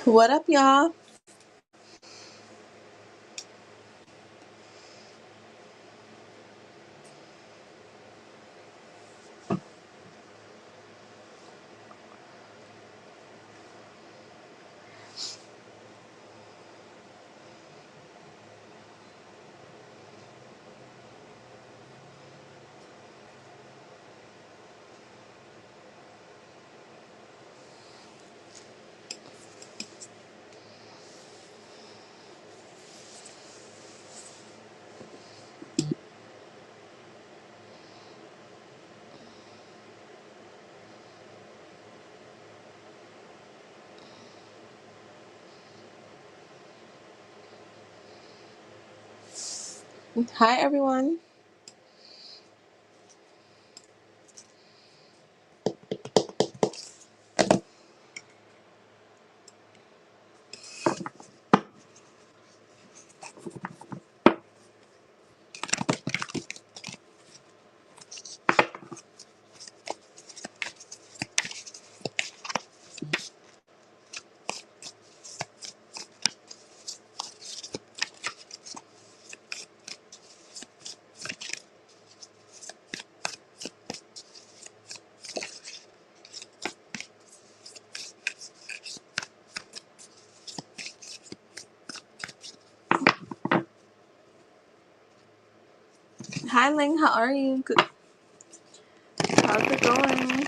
What up, y'all? Hi, everyone. Hi, Ling. How are you? How's it going?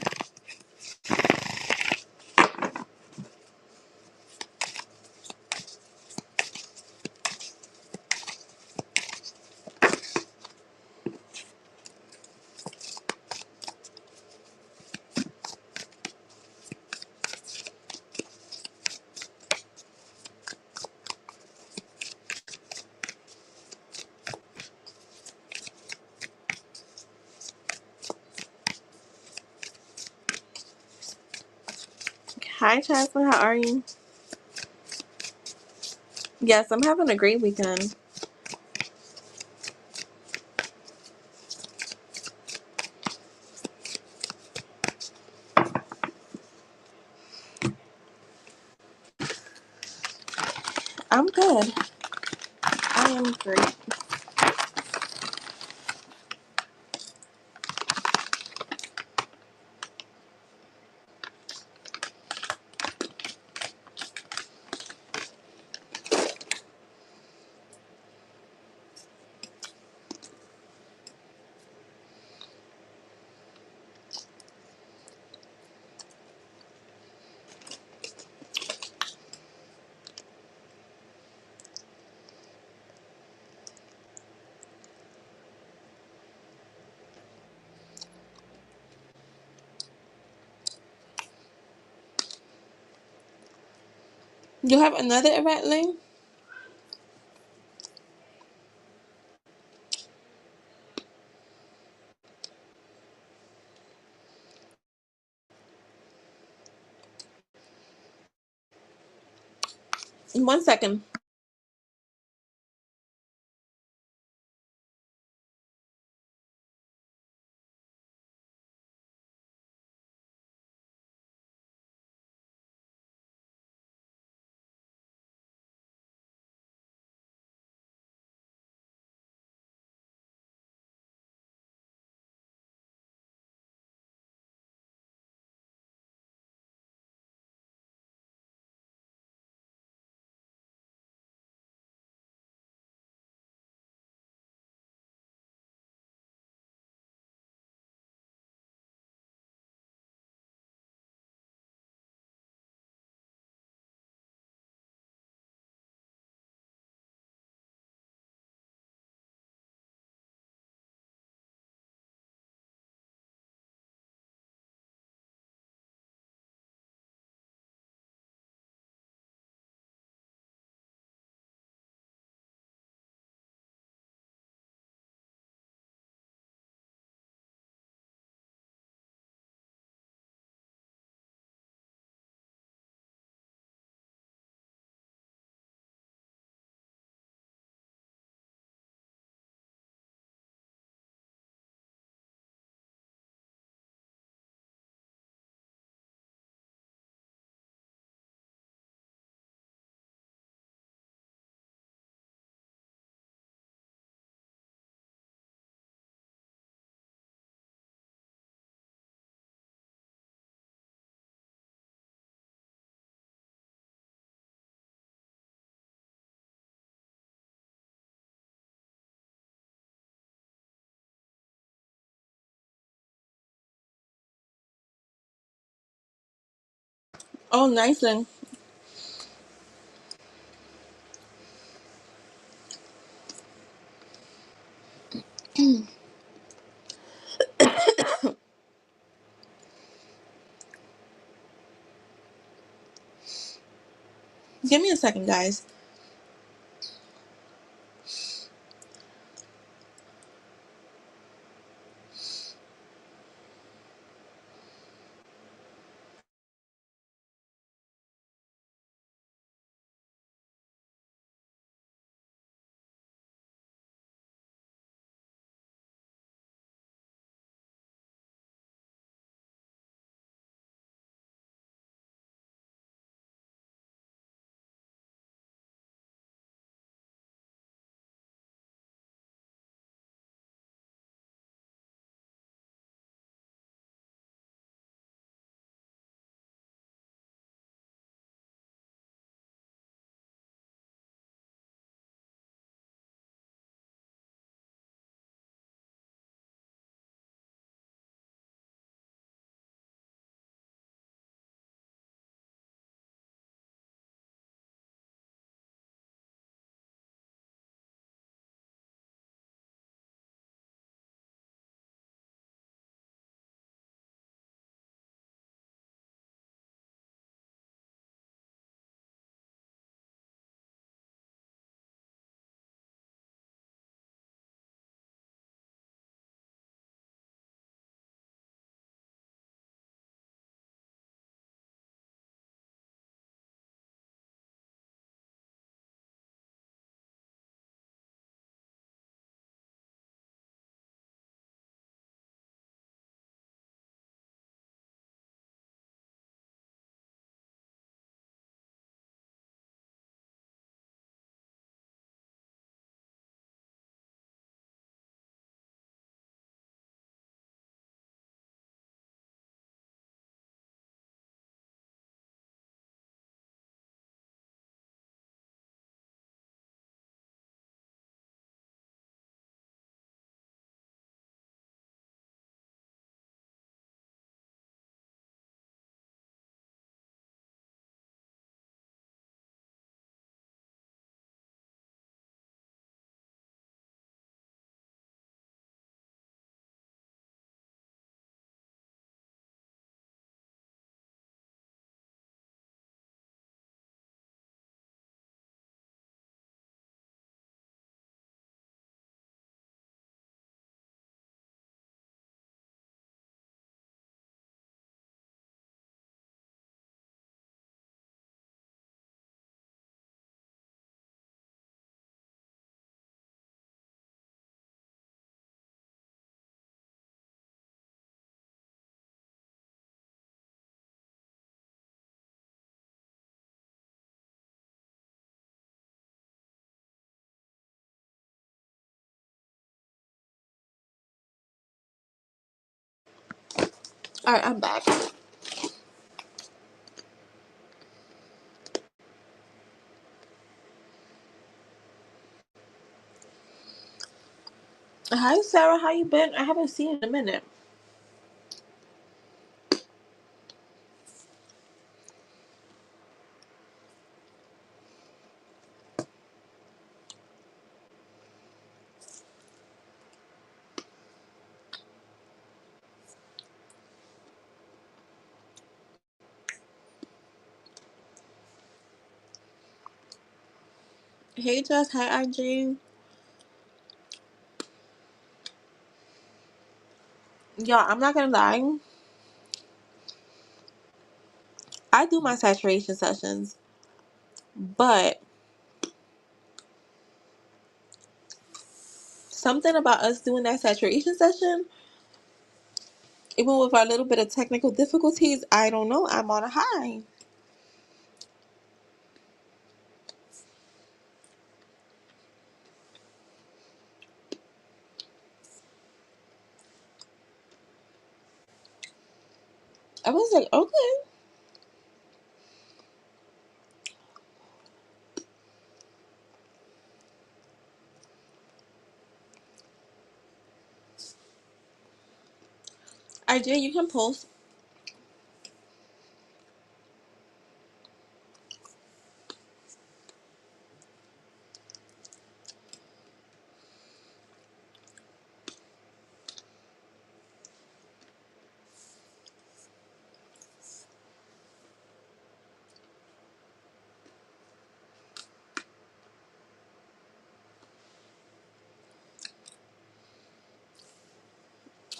Hi, Jasmine. How are you? Yes, I'm having a great weekend. I'm good. I am great. You have another event, Ling? In 1 second. Oh, nice then. Give me a second, guys. All right, I'm back. Hi, Sarah. How you been? I haven't seen you in a minute. Hey, Jess. Hi, IG. Y'all, I'm not gonna lie. I do my saturation sessions, but something about us doing that saturation session, even with our little bit of technical difficulties, I don't know. I'm on a high. I was like, okay. IG, you can post.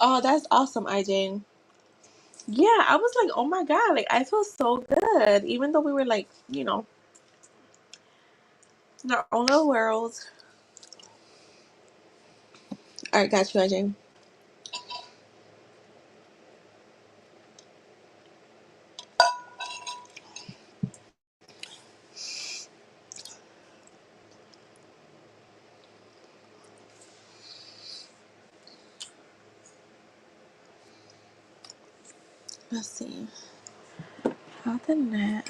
Oh, that's awesome, IJ. Yeah, I was like, oh my God, like I feel so good. Even though we were like, in our own little world. All right, got you, IJ. Let's see. How did that?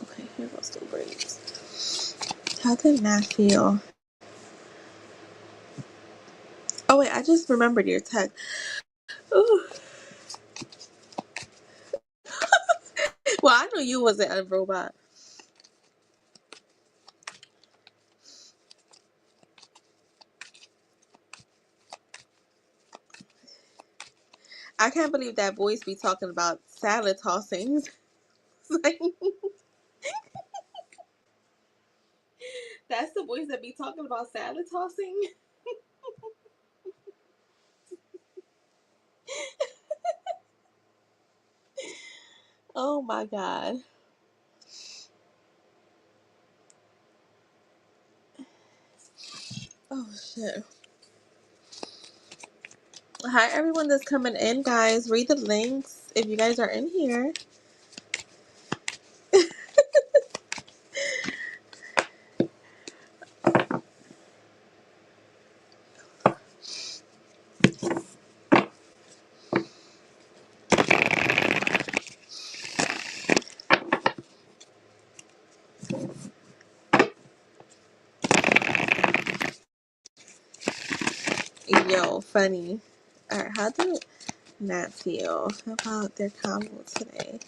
Okay, here goes the braids. How did that feel? Oh wait, I just remembered your text. Ooh. Well, I knew you wasn't a robot. I can't believe that voice be talking about salad tossings. Like, that's the voice that be talking about salad tossing. Oh my God. Oh shit. Hi everyone that's coming in, guys. Read the links if you guys are in here. Yo, funny. Alright, how do Nat feel about their combo today?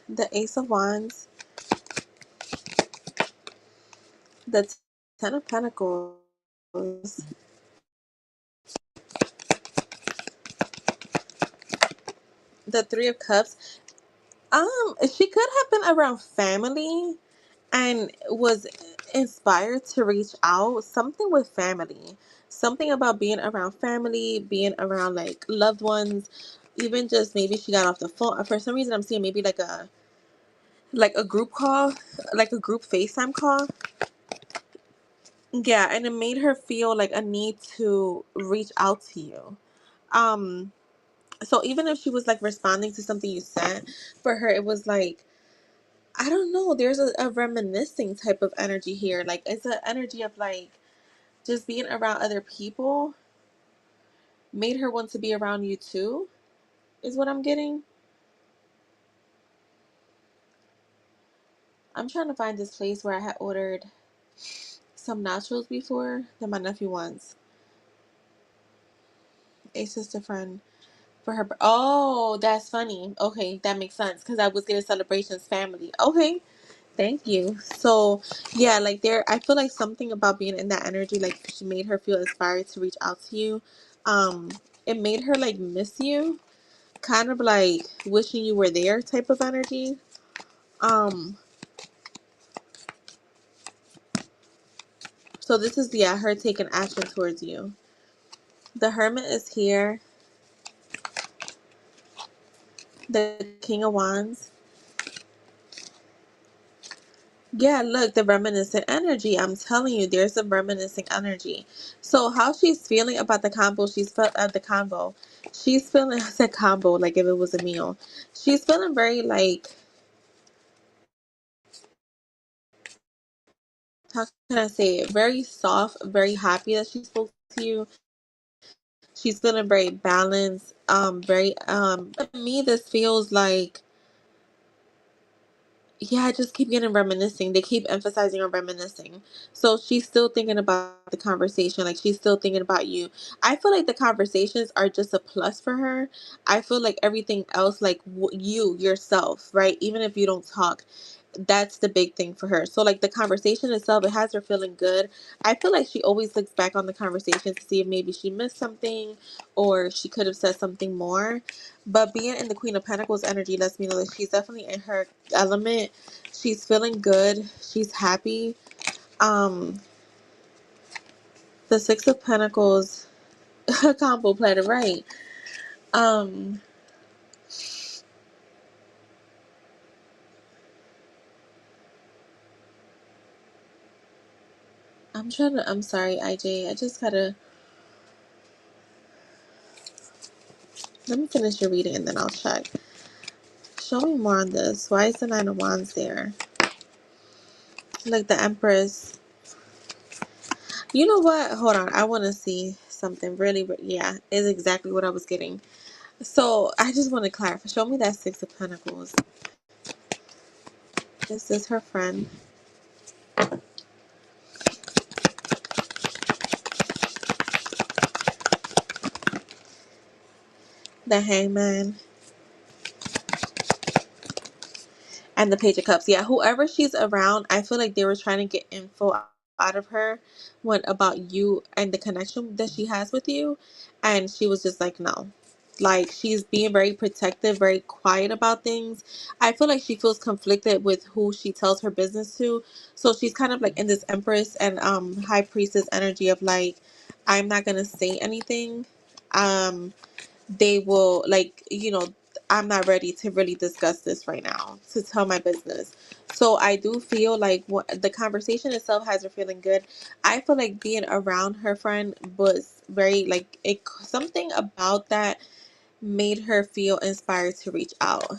The Ace of Wands, the Ten of Pentacles, the Three of Cups. She could have been around family and was inspired to reach out. Something with family. Something about being around family, being around like loved ones. Even just maybe she got off the phone. For some reason I'm seeing maybe like a group call, like a group FaceTime call. Yeah, and it made her feel like a need to reach out to you. Um, so even if she was like responding to something you sent, for her it was like, I don't know, there's a reminiscing type of energy here. Like it's an energy of like just being around other people made her want to be around you too, is what I'm getting. I'm trying to find this place where I had ordered some nachos before that my nephew wants. A sister friend for her. Oh, that's funny. Okay, that makes sense because I was getting celebrations family. Okay, thank you. So yeah, like there, I feel like something about being in that energy, like she made her feel inspired to reach out to you. Um, it made her like miss you, kind of like wishing you were there type of energy. Um, so this is yeah, her taking action towards you. The Hermit is here. The King of Wands. Yeah, look, the reminiscent energy. I'm telling you, there's a reminiscing energy. So how she's feeling about the combo, she's felt the combo. She's feeling I said combo like if it was a meal. She's feeling very like how can I say it? Very soft, very happy that she spoke to you. She's feeling very balanced. Very to me this feels like yeah, I just keep getting reminiscing. They keep emphasizing on reminiscing. So she's still thinking about the conversation. Like she's still thinking about you. I feel like the conversations are just a plus for her. I feel like everything else, like you yourself, right? Even if you don't talk, That's the big thing for her. So like the conversation itself, it has her feeling good. I feel like she always looks back on the conversation to see if maybe she missed something or she could have said something more. But being in the Queen of Pentacles energy lets me know that she's definitely in her element. She's feeling good. She's happy. Um, the Six of Pentacles combo platter, right? Um, I'm sorry, IJ. I just gotta, let me finish your reading and then I'll check. Show me more on this. Why is the Nine of Wands there? Like the Empress. You know what? Hold on. I want to see something really. Yeah, is exactly what I was getting. So I just want to clarify. Show me that Six of Pentacles. This is her friend. The Hangman. And the Page of Cups. Yeah, whoever she's around, I feel like they were trying to get info out of her when about you and the connection that she has with you. And she was just like, no. Like she's being very protective, very quiet about things. I feel like she feels conflicted with who she tells her business to. So she's kind of like in this Empress and High Priestess energy of like, I'm not gonna say anything. They will like, I'm not ready to really discuss this right now to tell my business. So I do feel like what the conversation itself has her feeling good. I feel like being around her friend was very like something about that made her feel inspired to reach out.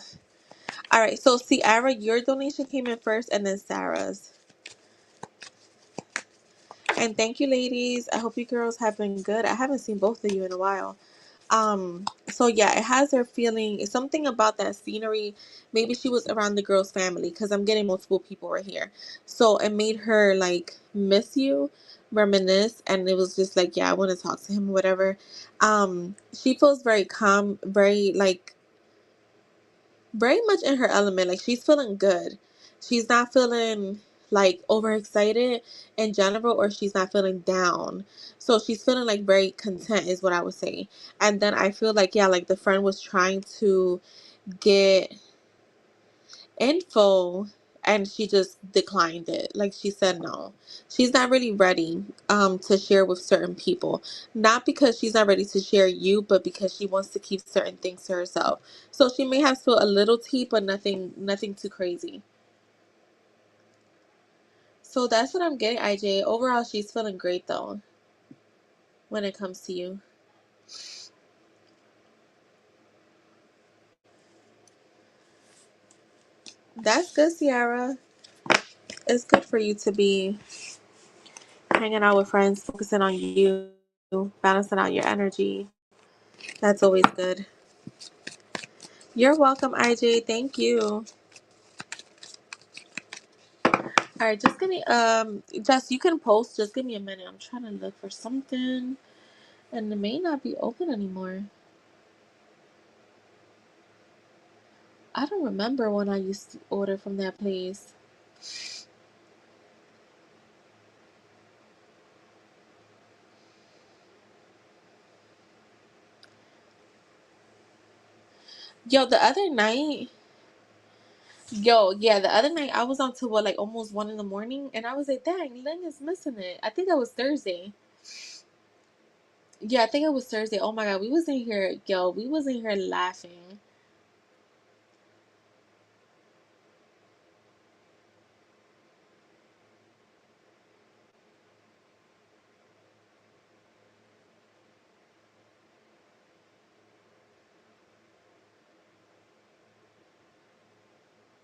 All right, so Ciara, your donation came in first and then Sarah's. And thank you, ladies. I hope you girls have been good. I haven't seen both of you in a while. So yeah, it has her feeling. It's something about that scenery. Maybe she was around the girl's family because I'm getting multiple people right here. So it made her like miss you, reminisce, and it was just like, yeah, I want to talk to him or whatever. She feels very calm, very like very much in her element. Like she's feeling good. She's not feeling like overexcited in general, or she's not feeling down. So she's feeling like very content is what I would say. And then I feel like, yeah, like the friend was trying to get info and she just declined it. Like she said no. She's not really ready to share with certain people. Not because she's not ready to share you, but because she wants to keep certain things to herself. So she may have spilled a little tea, but nothing too crazy. So that's what I'm getting, IJ. Overall, she's feeling great though when it comes to you. That's good, Ciara. It's good for you to be hanging out with friends, focusing on you, balancing out your energy. That's always good. You're welcome, IJ. Thank you. All right, just give me Jess, you can post. Just give me a minute. I'm trying to look for something, and it may not be open anymore. I don't remember when I used to order from that place. Yo, the other night, yeah, the other night I was on to what like almost 1 in the morning, and I was like, dang, Lynn is missing it. I think that was Thursday. Yeah, I think it was Thursday. Oh my god, we was in here, yo, we was in here laughing.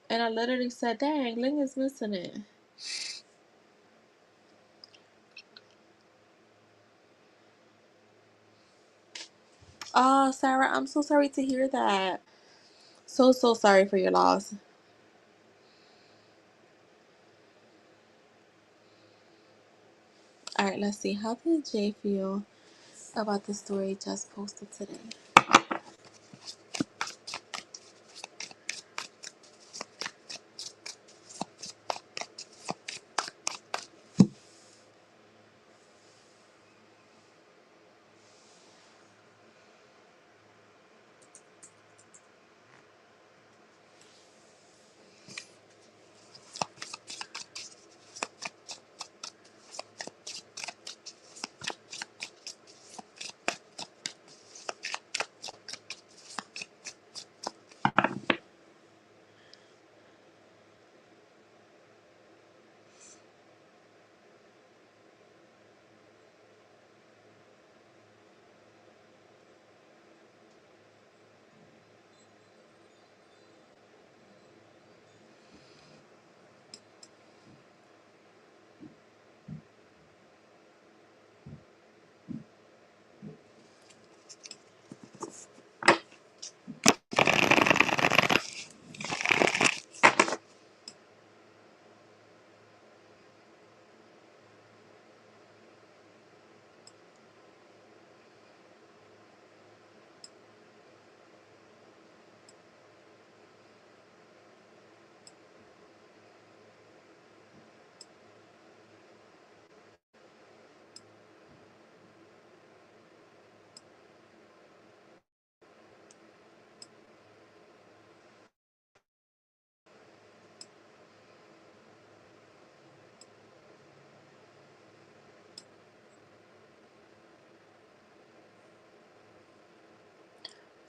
And I literally said, dang, Ling is missing it. Oh, Sarah, I'm so sorry to hear that. So sorry for your loss. All right, let's see. How did Jay feel about the story just posted today?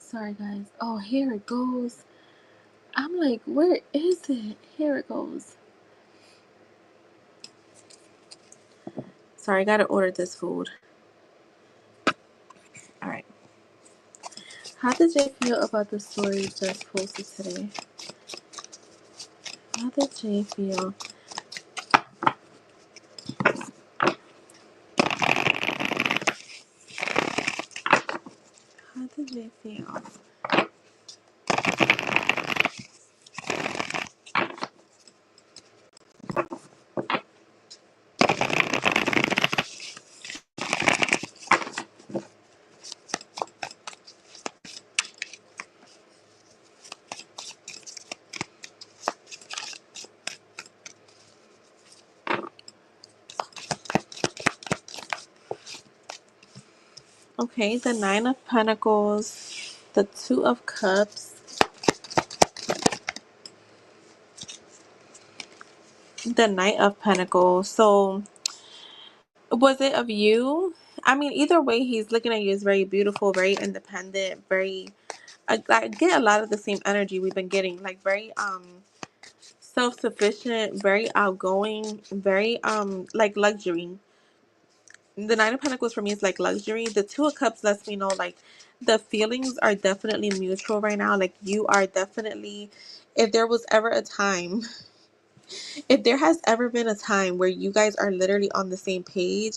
Sorry, guys. Oh, here it goes. I'm like, where is it? Here it goes. Sorry, I gotta order this food. All right. How did Jay feel about the story just posted today? How did Jay feel? How did Jay feel? Okay, the Nine of Pentacles, the Two of Cups, the Knight of Pentacles. So, was it of you? I mean, either way, he's looking at you as very beautiful, very independent, very. I get a lot of the same energy we've been getting, like very self-sufficient, very outgoing, very like luxury. The Nine of Pentacles for me is like luxury. The Two of Cups lets me know like the feelings are definitely mutual right now. Like you are definitely, if there was ever a time, if there has ever been a time where you guys are literally on the same page,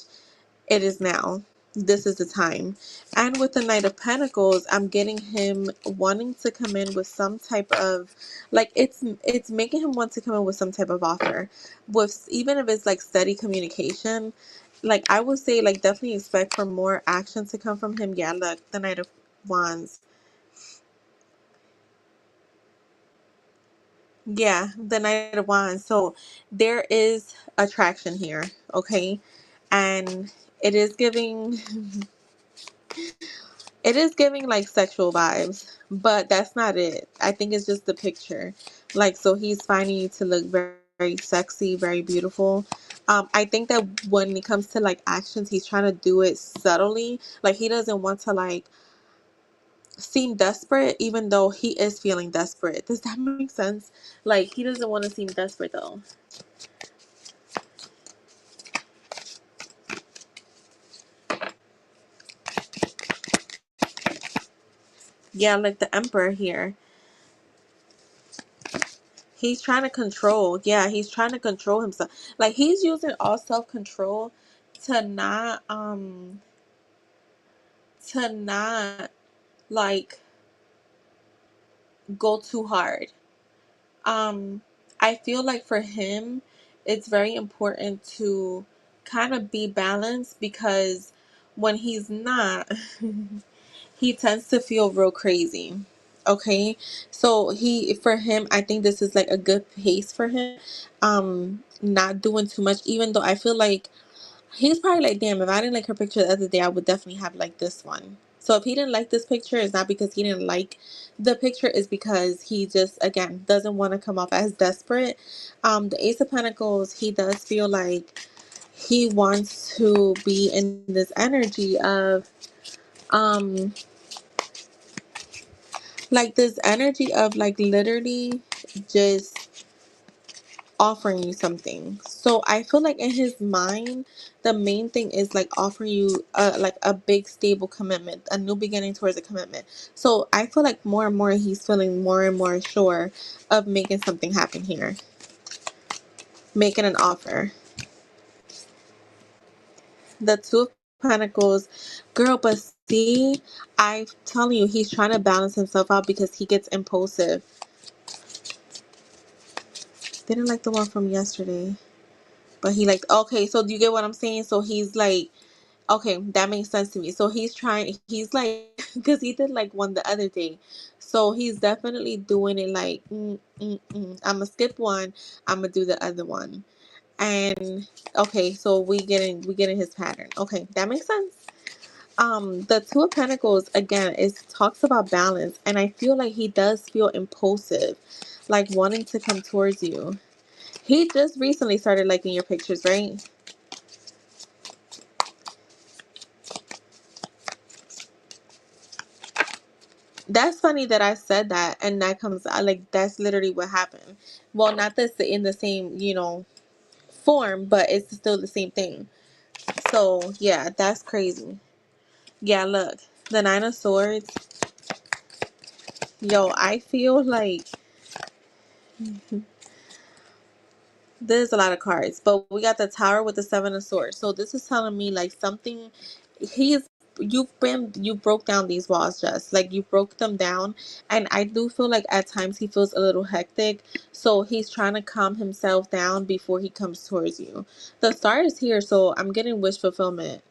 it is now. This is the time. And with the Knight of Pentacles, I'm getting him wanting to come in with some type of like it's making him want to come in with some type of offer. With even if it's like steady communication, like I would say like definitely expect for more action to come from him. Yeah, look, the Knight of Wands. Yeah, the Knight of Wands. So there is attraction here, okay? And it is giving it is giving like sexual vibes, but that's not it. I think it's just the picture. Like, so he's finding you to look very, very sexy, very beautiful. I think that when it comes to like actions, he's trying to do it subtly. Like, he doesn't want to like seem desperate, even though he is feeling desperate. Does that make sense? Like, he doesn't want to seem desperate though. Yeah, like the Emperor here. He's trying to control. Yeah, he's trying to control himself. Like he's using all self-control to not to not like go too hard. Um I feel like for him it's very important to kind of be balanced because when he's not he tends to feel real crazy. Okay, so for him, I think this is like a good pace for him. Not doing too much, even though I feel like he's probably like, damn, if I didn't like her picture the other day, I would definitely have liked this one. So if he didn't like this picture, it's not because he didn't like the picture, it's because he just again doesn't want to come off as desperate. The Ace of Pentacles, he does feel like he wants to be in this energy of um like this energy of like literally just offering you something. So I feel like in his mind, the main thing is like offering you like a big stable commitment, a new beginning towards a commitment. So I feel like more and more he's feeling more and more sure of making something happen here, making an offer. The Two of Pentacles, girl, but see, I'm telling you, he's trying to balance himself out because he gets impulsive. Didn't like the one from yesterday. But he like, okay, so do you get what I'm saying? So he's like, okay, that makes sense to me. So he's like, because he did like one the other day. So he's definitely doing it like, I'm going to skip one. I'm going to do the other one. And okay, so we getting his pattern. Okay, that makes sense. The Two of Pentacles, again, it talks about balance. And I feel like he does feel impulsive, like wanting to come towards you. He just recently started liking your pictures, right? That's funny that I said that, and that comes like that's literally what happened. Well, not this in the same, form, but it's still the same thing. So yeah, that's crazy. Yeah, look, the Nine of Swords. Yo, I feel like there's a lot of cards, but we got the Tower with the Seven of Swords. So this is telling me like something. He's you broke down these walls, just like you broke them down, and I do feel like at times he feels a little hectic. So he's trying to calm himself down before he comes towards you. The Star is here, so I'm getting wish fulfillment.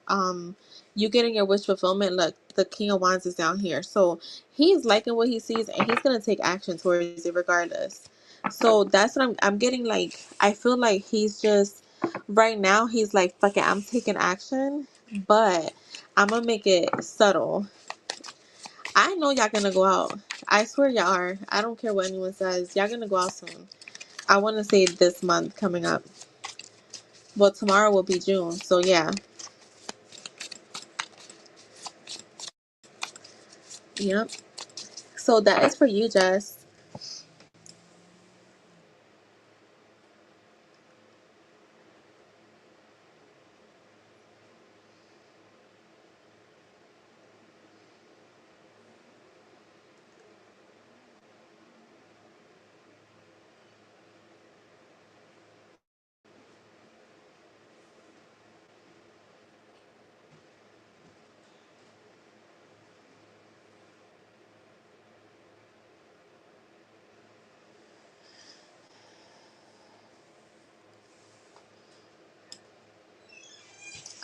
You getting your wish fulfillment. Look, the King of Wands is down here, so he's liking what he sees, and he's gonna take action towards it regardless. So that's what I'm getting, like I feel like he's just right now he's like, fuck it, I'm taking action, but I'm gonna make it subtle. I know y'all gonna go out. I swear y'all are. I don't care what anyone says. Y'all gonna go out soon. I wanna say this month coming up. Well, tomorrow will be June, so yeah. Yep. So that is for you, Jess.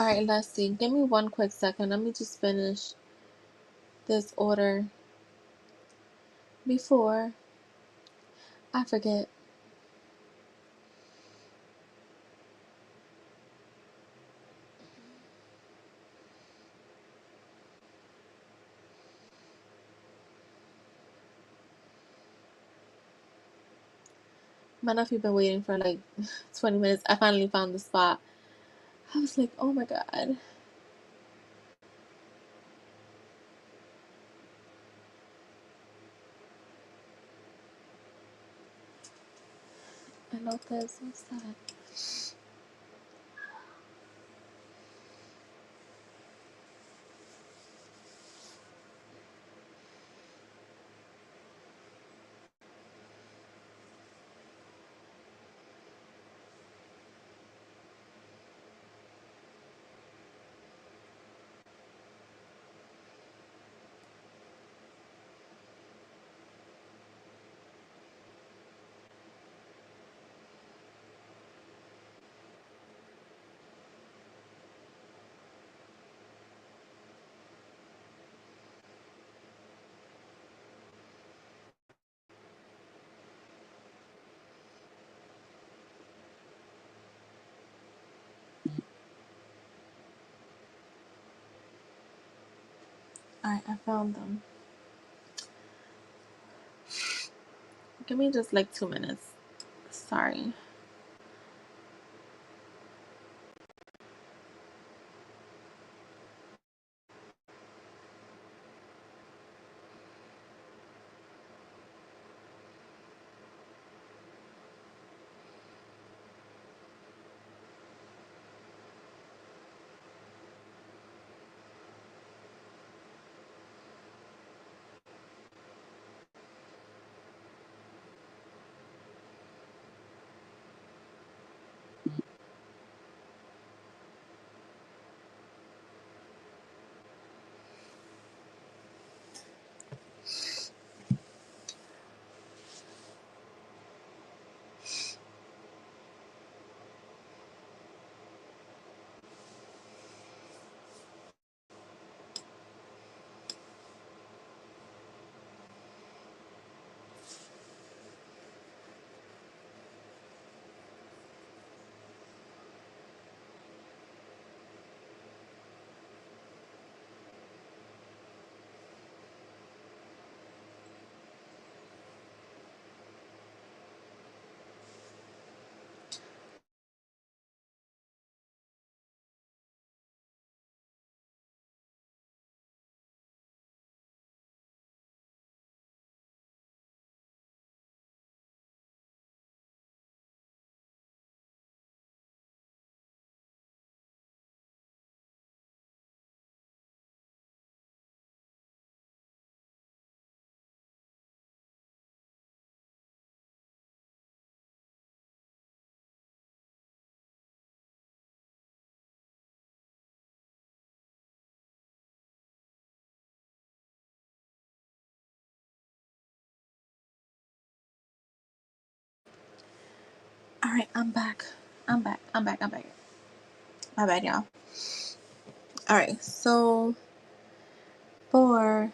Alright, let's see. Give me one quick second. Let me just finish this order before I forget. My nephew been waiting for like 20 minutes. I finally found the spot. I was like, oh my god. I love this. What's that? Alright, I found them. Give me just like 2 minutes. Sorry. All right, I'm back. I'm back. My bad, y'all. All right, so for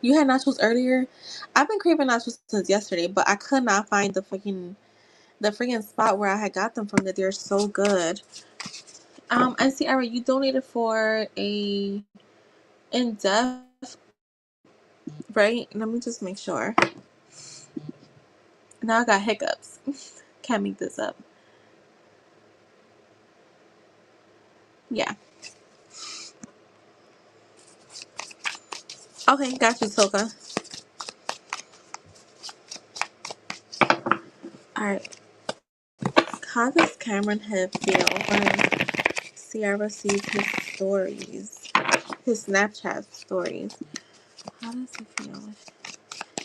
you had nachos earlier. I've been craving nachos since yesterday, but I could not find the freaking spot where I had got them from. That they're so good. And Sierra, you donated for a in depth, right? Let me just make sure. Now I got hiccups. Can't make this up. Yeah. Okay, got you, Toka. All right. How does Cameron Head feel when Sierra sees his stories, his Snapchat stories? How does he feel?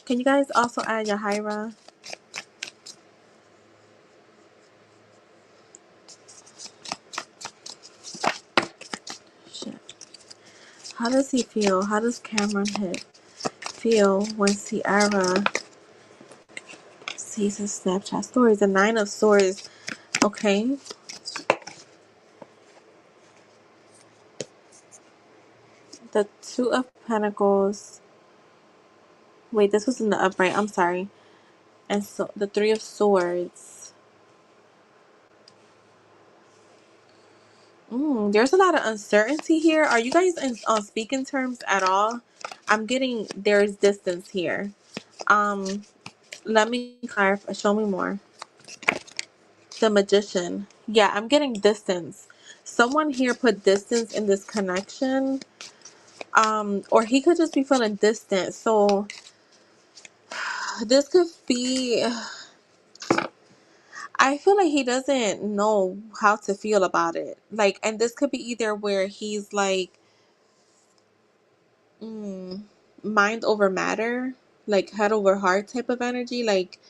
Can you guys also add Yahira? Shit. How does he feel? How does Cameron Head feel when Sierra sees his Snapchat stories? The Nine of Swords. Okay. The Two of Pentacles. Wait, this was in the upright. I'm sorry. And so the Three of Swords. There's a lot of uncertainty here. Are you guys on speaking terms at all? I'm getting there's distance here. Um, Let me clarify. Show me more. The Magician. Yeah, I'm getting distance. Someone here put distance in this connection. Or he could just be feeling distant. So this could be. I feel like he doesn't know how to feel about it. Like, and this could be either where he's like, mind over matter, like head over heart type of energy. Like,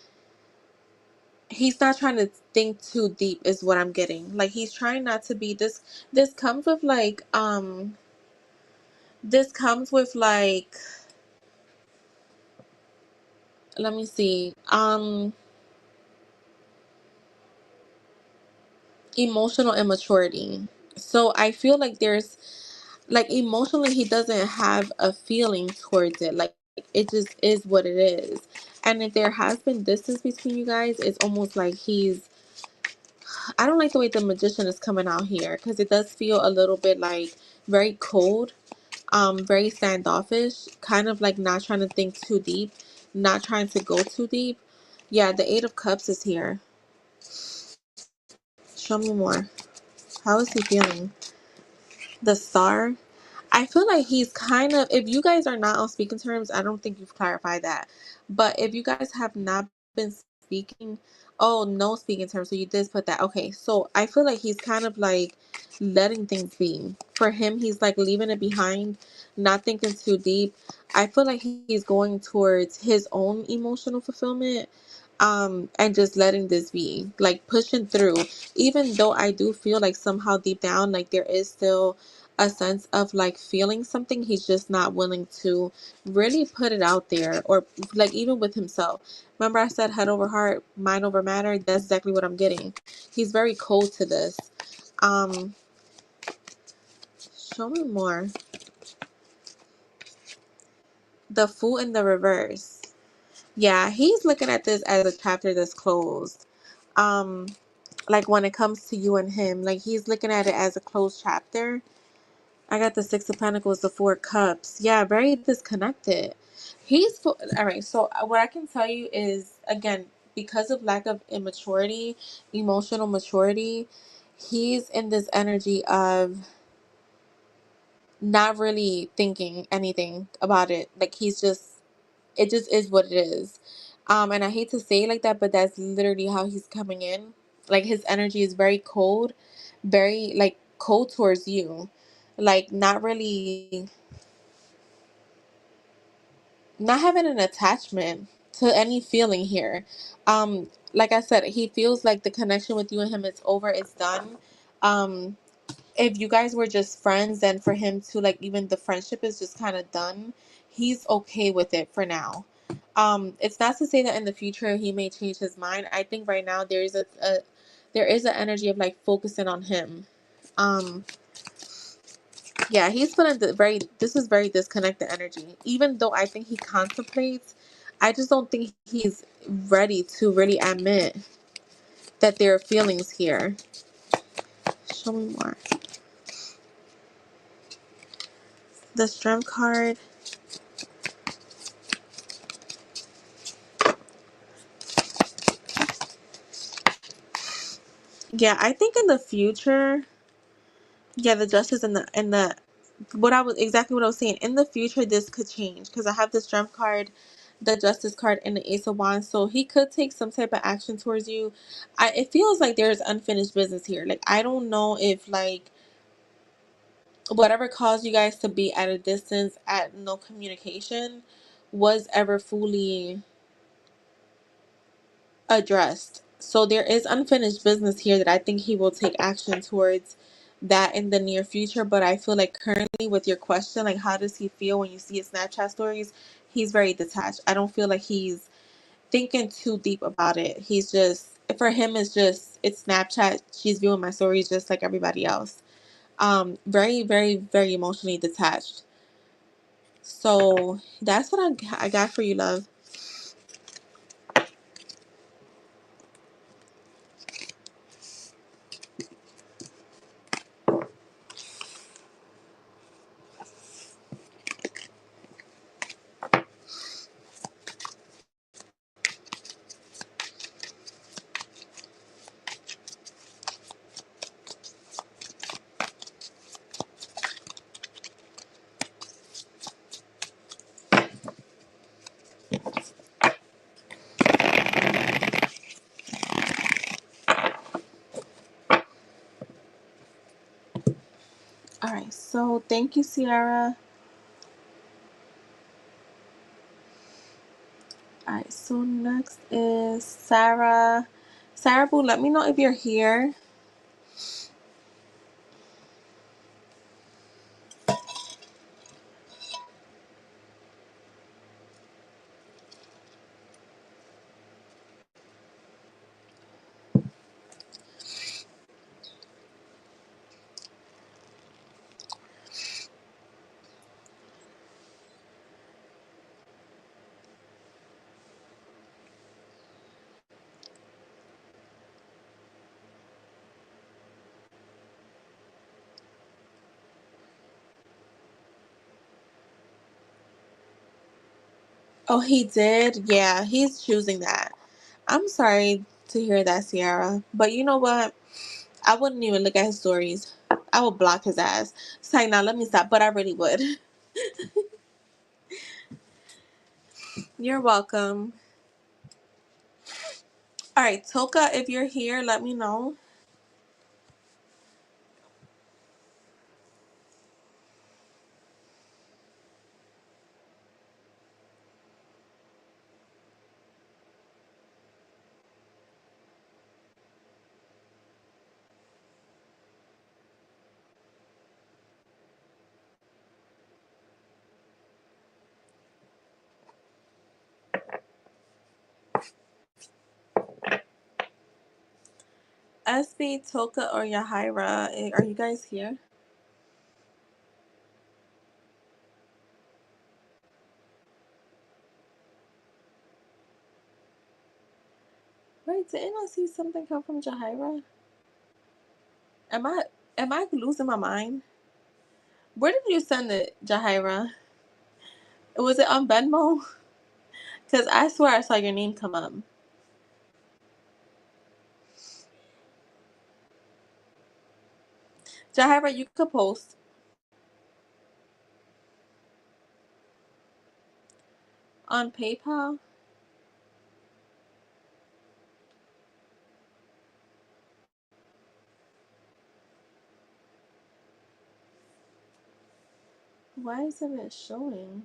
he's not trying to think too deep, is what I'm getting. Like, he's trying not to be this. This comes with like, this comes with like, let me see, emotional immaturity. So I feel like there's like emotionally he doesn't have a feeling towards it. Like it just is what it is. And if there has been distance between you guys, it's almost like he's I don't like the way the Magician is coming out here because it does feel a little bit like very cold, very standoffish, kind of like not trying to think too deep, not trying to go too deep. Yeah, the Eight of Cups is here. Show me more. How is he feeling? The Star. I feel like he's kind of, if you guys are not on speaking terms, I don't think you've clarified that. But if you guys have not been speaking, oh, no speaking terms, so you did put that. Okay, so I feel like he's kind of like letting things be. For him, he's like leaving it behind, not thinking too deep. I feel like he's going towards his own emotional fulfillment. And just letting this be, like pushing through, even though I do feel like somehow deep down, like there is still a sense of like feeling something. He's just not willing to really put it out there, or like even with himself. Remember I said head over heart, mind over matter? That's exactly what I'm getting. He's very cold to this. um Show me more. The Fool in the reverse. Yeah, he's looking at this as a chapter that's closed. um like when it comes to you and him, like he's looking at it as a closed chapter. I got the Six of Pentacles, the Four of Cups. Yeah, very disconnected. All right. So what I can tell you is, again, because of lack of immaturity, emotional maturity, he's in this energy of not really thinking anything about it. Like it just is what it is. And I hate to say it like that, but that's literally how he's coming in. Like his energy is very cold, very like cold towards you, like not really, not having an attachment to any feeling here. Like I said, he feels like the connection with you and him is over, it's done. Um, if you guys were just friends, and for him to like even the friendship is just kind of done, he's okay with it for now. It's not to say that in the future he may change his mind. I think right now there is a there is an energy of like focusing on him. Um, yeah, he's feeling this is very disconnected energy. Even though I think he contemplates, I just don't think he's ready to really admit that there are feelings here. Show me more. The Strength card. Yeah, I think in the future, yeah, the Justice and the what I was exactly what I was saying. In the future, this could change because I have the Strength card, the Justice card, and the Ace of Wands. So he could take some type of action towards you. It feels like there's unfinished business here. Like I don't know if like whatever caused you guys to be at a distance, at no communication, was ever fully addressed. So there is unfinished business here that I think he will take action towards that in the near future. But I feel like currently with your question, like how does he feel when you see his Snapchat stories? He's very detached. I don't feel like he's thinking too deep about it. He's just, for him it's Snapchat. She's viewing my stories just like everybody else. Very, very, very emotionally detached. So that's what I got for you, love. All right, so thank you, Sierra. All right, so next is Sarah. Sarah Boo, let me know if you're here. Oh, he did? Yeah, he's choosing that. I'm sorry to hear that, Sierra. But you know what? I wouldn't even look at his stories. I would block his ass. It's like, now let me stop. But I really would. You're welcome. All right, Toka, if you're here, let me know. SB, Toka, or Yahira, are you guys here? Wait, didn't I see something come from Jahira? Am I am I losing my mind? Where did you send it, Jahira? Was it on Venmo? Because I swear I saw your name come up. Jahira, you could post on PayPal. Why isn't it showing?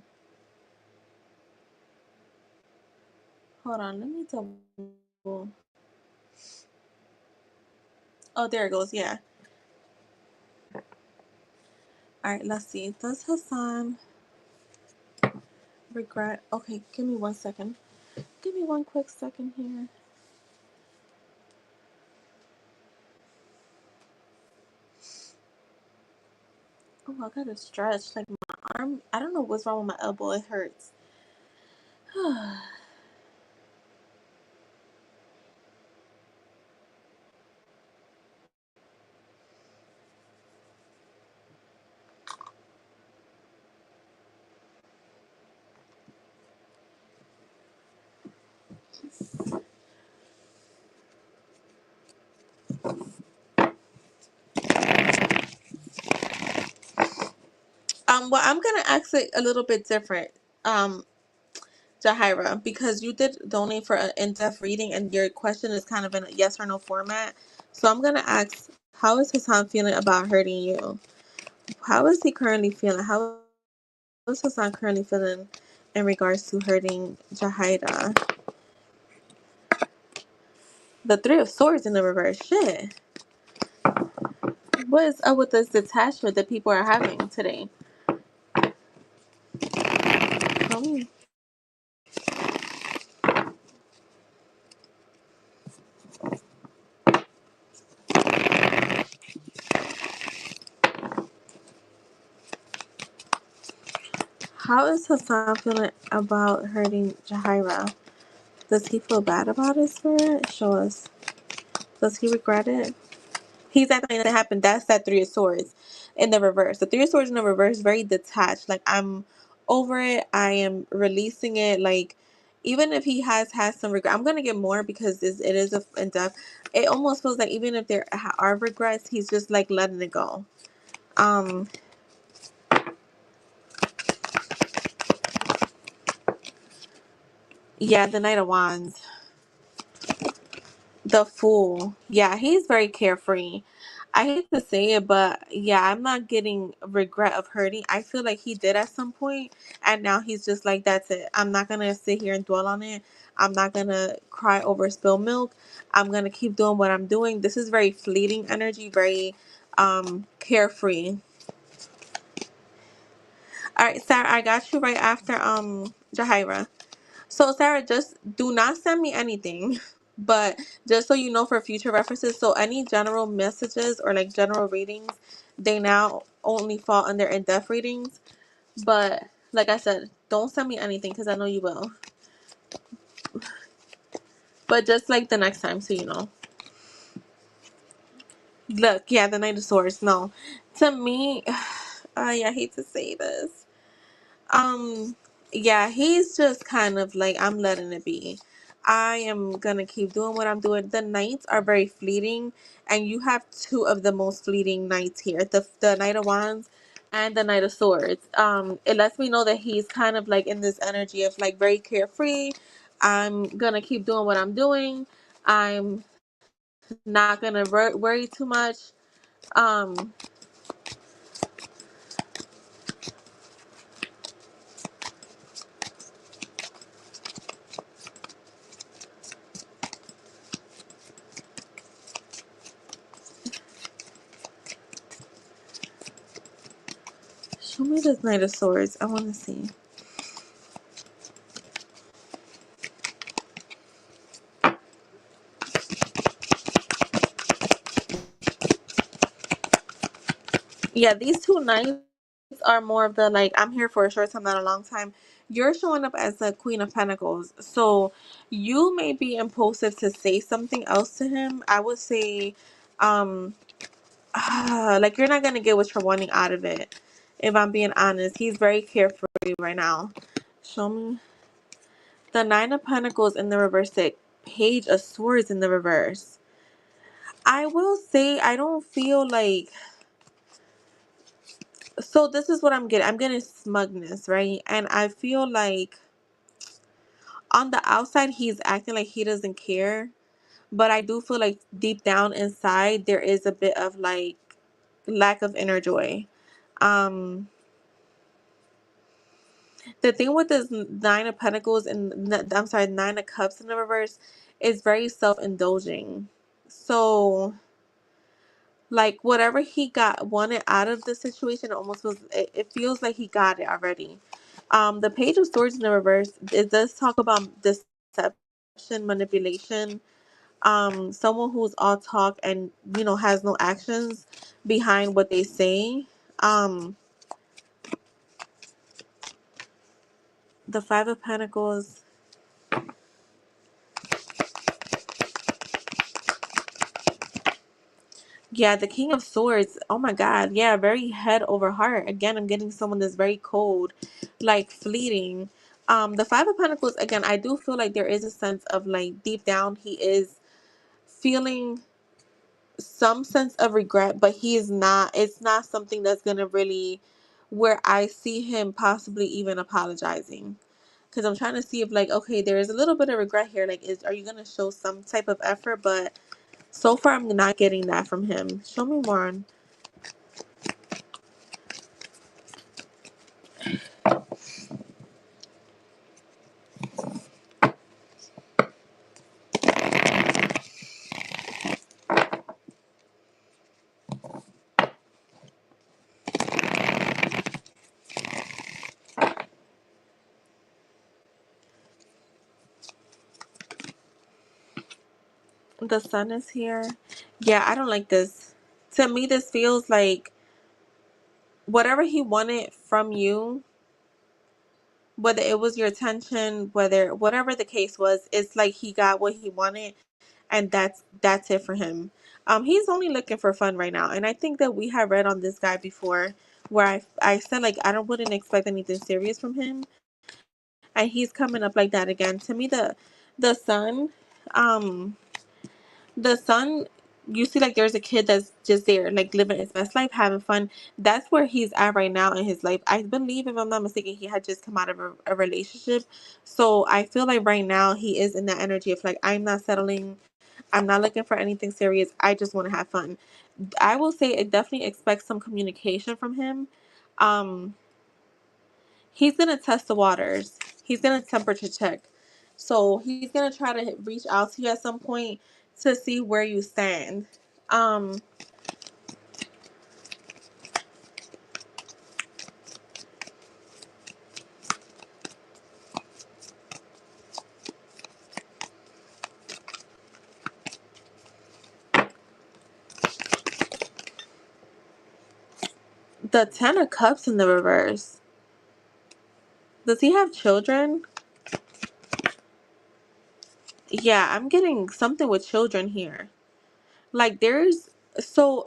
Hold on, let me double. Oh, there it goes. Yeah. All right, let's see. Does Hassan regret? Okay, give me 1 second. Give me one quick second here. Oh, I gotta stretch. Like my arm, I don't know what's wrong with my elbow. It hurts. Well, I'm gonna ask it a little bit different. Um, Jahira, because you did donate for an in-depth reading and your question is kind of in a yes or no format. So I'm gonna ask, how is Hassan feeling about hurting you? How is he currently feeling? How is Hassan currently feeling in regards to hurting Jahira? The Three of Swords in the reverse. Shit. What is up with this detachment that people are having today? Tell me. How is Hassan feeling about hurting Jahira? Does he feel bad about it, Spirit? Show us. Does he regret it? He's at the thing that happened. That's that Three of Swords in the reverse. The Three of Swords in the reverse, very detached. Like, I'm over it. I am releasing it. Like, even if he has had some regret, I'm gonna get more because it is a in depth. It almost feels like even if there are regrets, he's just like letting it go. Um, yeah, the Knight of Wands. The Fool. Yeah, he's very carefree. I hate to say it, but yeah, I'm not getting regret of hurting. I feel like he did at some point, and now he's just like, that's it. I'm not gonna sit here and dwell on it. I'm not gonna cry over spilled milk. I'm gonna keep doing what I'm doing. This is very fleeting energy, very carefree. All right, Sarah, I got you right after Jahira. So, Sarah, just do not send me anything, but just so you know for future references, so any general messages or like general readings, they now only fall under in-depth readings. But like I said, don't send me anything because I know you will. But just like the next time, so you know. Look, yeah, the Knight of Swords. No, to me, I hate to say this. Um, yeah, he's just kind of like, I'm letting it be. I am gonna keep doing what I'm doing. The nights are very fleeting, and you have two of the most fleeting nights here. The Knight of Wands and the Knight of Swords. It lets me know that he's kind of like in this energy of like very carefree. I'm gonna keep doing what I'm doing. I'm not gonna worry too much. Um, Show me this Knight of Swords. I want to see. Yeah, these two nights are more of the like, I'm here for a short time, not a long time. You're showing up as the Queen of Pentacles. So you may be impulsive to say something else to him. I would say, um, like you're not going to get what you're wanting out of it. If I'm being honest, he's very carefree right now. Show me the Nine of Pentacles in the reverse, the Page of Swords in the reverse. I will say, I don't feel like, so this is what I'm getting. I'm getting smugness, right? And I feel like on the outside he's acting like he doesn't care, but I do feel like deep down inside there is a bit of like lack of inner joy. Um the thing with this Nine of Pentacles and I'm sorry, Nine of Cups in the reverse is very self-indulging. So like whatever he got wanted out of the situation, almost feels, it feels like he got it already. The Page of Swords in the reverse, it does talk about deception, manipulation. Someone who's all talk and has no actions behind what they say. Um, the Five of Pentacles. Yeah, the King of Swords. Oh my God. Yeah, very head over heart. Again, I'm getting someone that's very cold, like fleeting. The Five of Pentacles, again, I do feel like there is a sense of like deep down he is feeling some sense of regret, but he is not, it's not something that's gonna really where I see him possibly even apologizing. Because I'm trying to see if like, okay, there is a little bit of regret here. Like, are you gonna show some type of effort? But so far I'm not getting that from him. Show me more on the Sun is here. Yeah, I don't like this. To me, this feels like whatever he wanted from you, whether it was your attention, whether whatever the case was, it's like he got what he wanted, and that's it for him. He's only looking for fun right now, and I think that we have read on this guy before, where I said like I don't wouldn't expect anything serious from him, and he's coming up like that again. To me, the Sun, um, the Sun. You see, like there's a kid that's just there, like living his best life, having fun. That's where he's at right now in his life. I believe, if I'm not mistaken, he had just come out of a relationship. So I feel like right now he is in that energy of like, I'm not settling. I'm not looking for anything serious. I just want to have fun. I will say it definitely expects some communication from him. Um, he's gonna test the waters. He's gonna temperature check. So he's gonna try to reach out to you at some point to see where you stand. Um, the Ten of Cups in the reverse. Does he have children? Yeah, I'm getting something with children here. Like there's so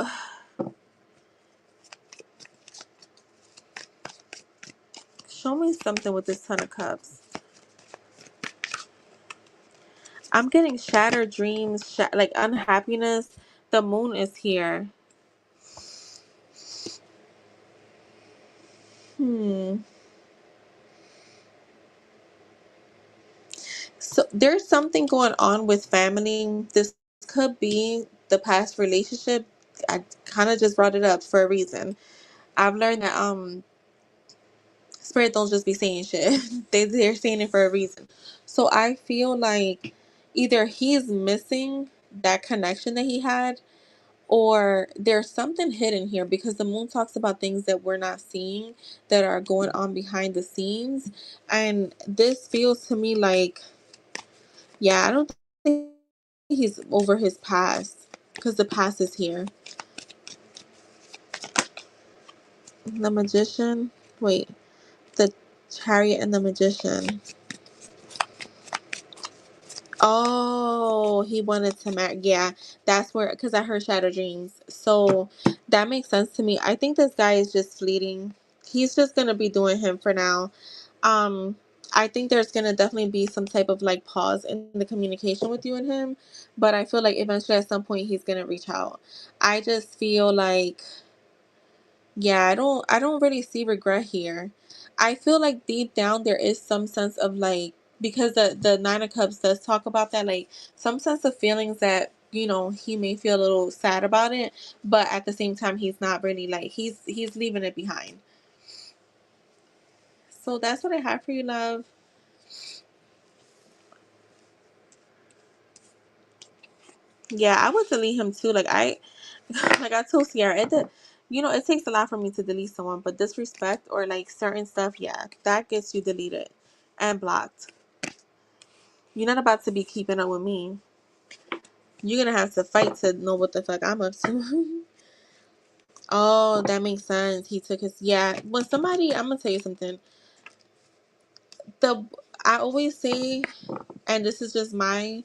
show me something with this Ten of Cups. I'm getting shattered dreams, like unhappiness. The moon is here. Hmm. So there's something going on with family. This could be the past relationship. I kind of just brought it up for a reason. I've learned that spirit don't just be saying shit. They're saying it for a reason. So I feel like either he's missing that connection that he had, or there's something hidden here, because the moon talks about things that we're not seeing that are going on behind the scenes. And this feels to me like, yeah, I don't think he's over his past, because the past is here. The Magician. Wait, the Chariot and the Magician. Oh, he wanted to marry. Yeah, that's where, because I heard Shadow Dreams. So that makes sense to me. I think this guy is just fleeting. He's just going to be doing him for now. Um, I think there's going to definitely be some type of like pause in the communication with you and him. But I feel like eventually at some point he's going to reach out. I just feel like, yeah, I don't really see regret here. I feel like deep down there is some sense of like, because the Nine of Cups does talk about that, like some sense of feelings that, he may feel a little sad about it, but at the same time he's not really like, he's leaving it behind. So that's what I have for you, love. Yeah, I would delete him too. Like I like I told Sierra, it takes a lot for me to delete someone, but disrespect or like certain stuff, yeah, that gets you deleted and blocked. You're not about to be keeping up with me. You're gonna have to fight to know what the fuck I'm up to. Oh, that makes sense. He took his, yeah. When somebody, I'm gonna tell you something. The I always say, and this is just my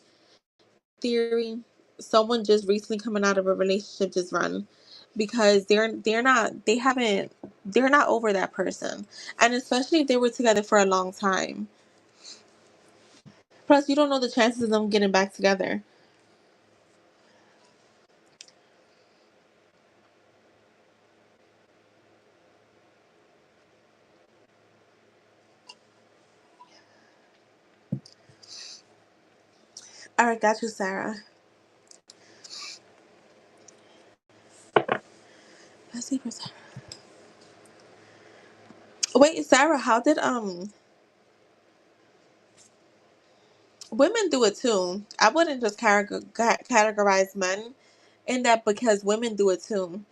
theory, someone just recently coming out of a relationship, just run, because they're not over that person, and especially if they were together for a long time. Plus, you don't know the chances of them getting back together. All right, got you, Sarah. Let's see for Sarah. Wait, Sarah, how did women do it too? I wouldn't just categorize men in that, because women do it too.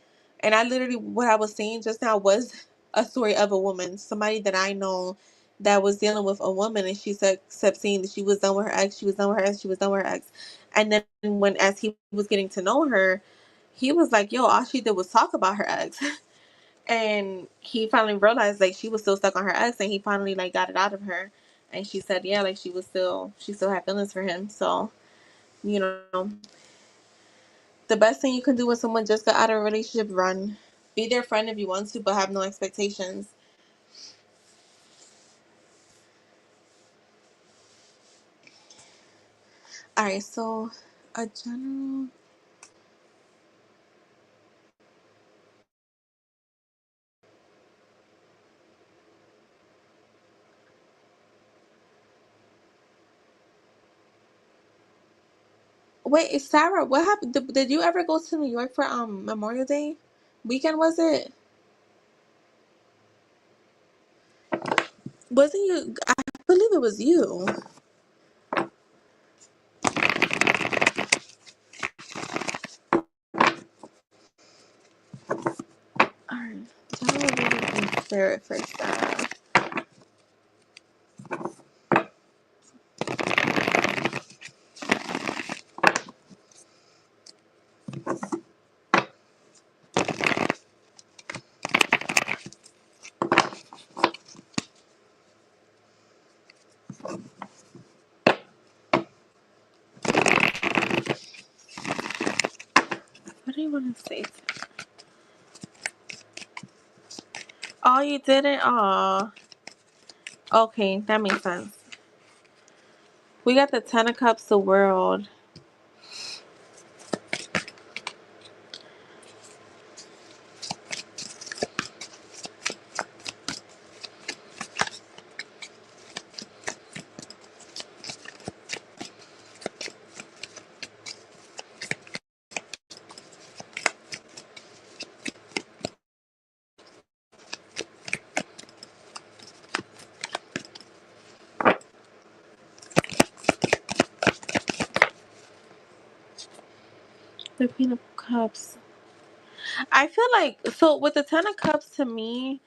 And I literally, what I was saying just now was a story of a woman, somebody that I know that was dealing with a woman, and she said, kept saying that she was done with her ex, she was done with her ex, she was done with her ex. And then when, as he was getting to know her, he was like, yo, all she did was talk about her ex. And he finally realized like she was still stuck on her ex, and he finally like got it out of her. And she said, yeah, like she still had feelings for him. So, you know, the best thing you can do when someone just got out of a relationship, run. Be their friend if you want to, but have no expectations. All right, so a general. Wait, Sarah, what happened? Did you ever go to New York for Memorial Day weekend? Was it? Wasn't you? I believe it was you. All right, general reading and spirit for Sarah. What do you want to say? Oh, you didn't? Oh, okay, that makes sense. We got the Ten of Cups, the World. The Queen of Cups. I feel like, so with the Ten of Cups, to me,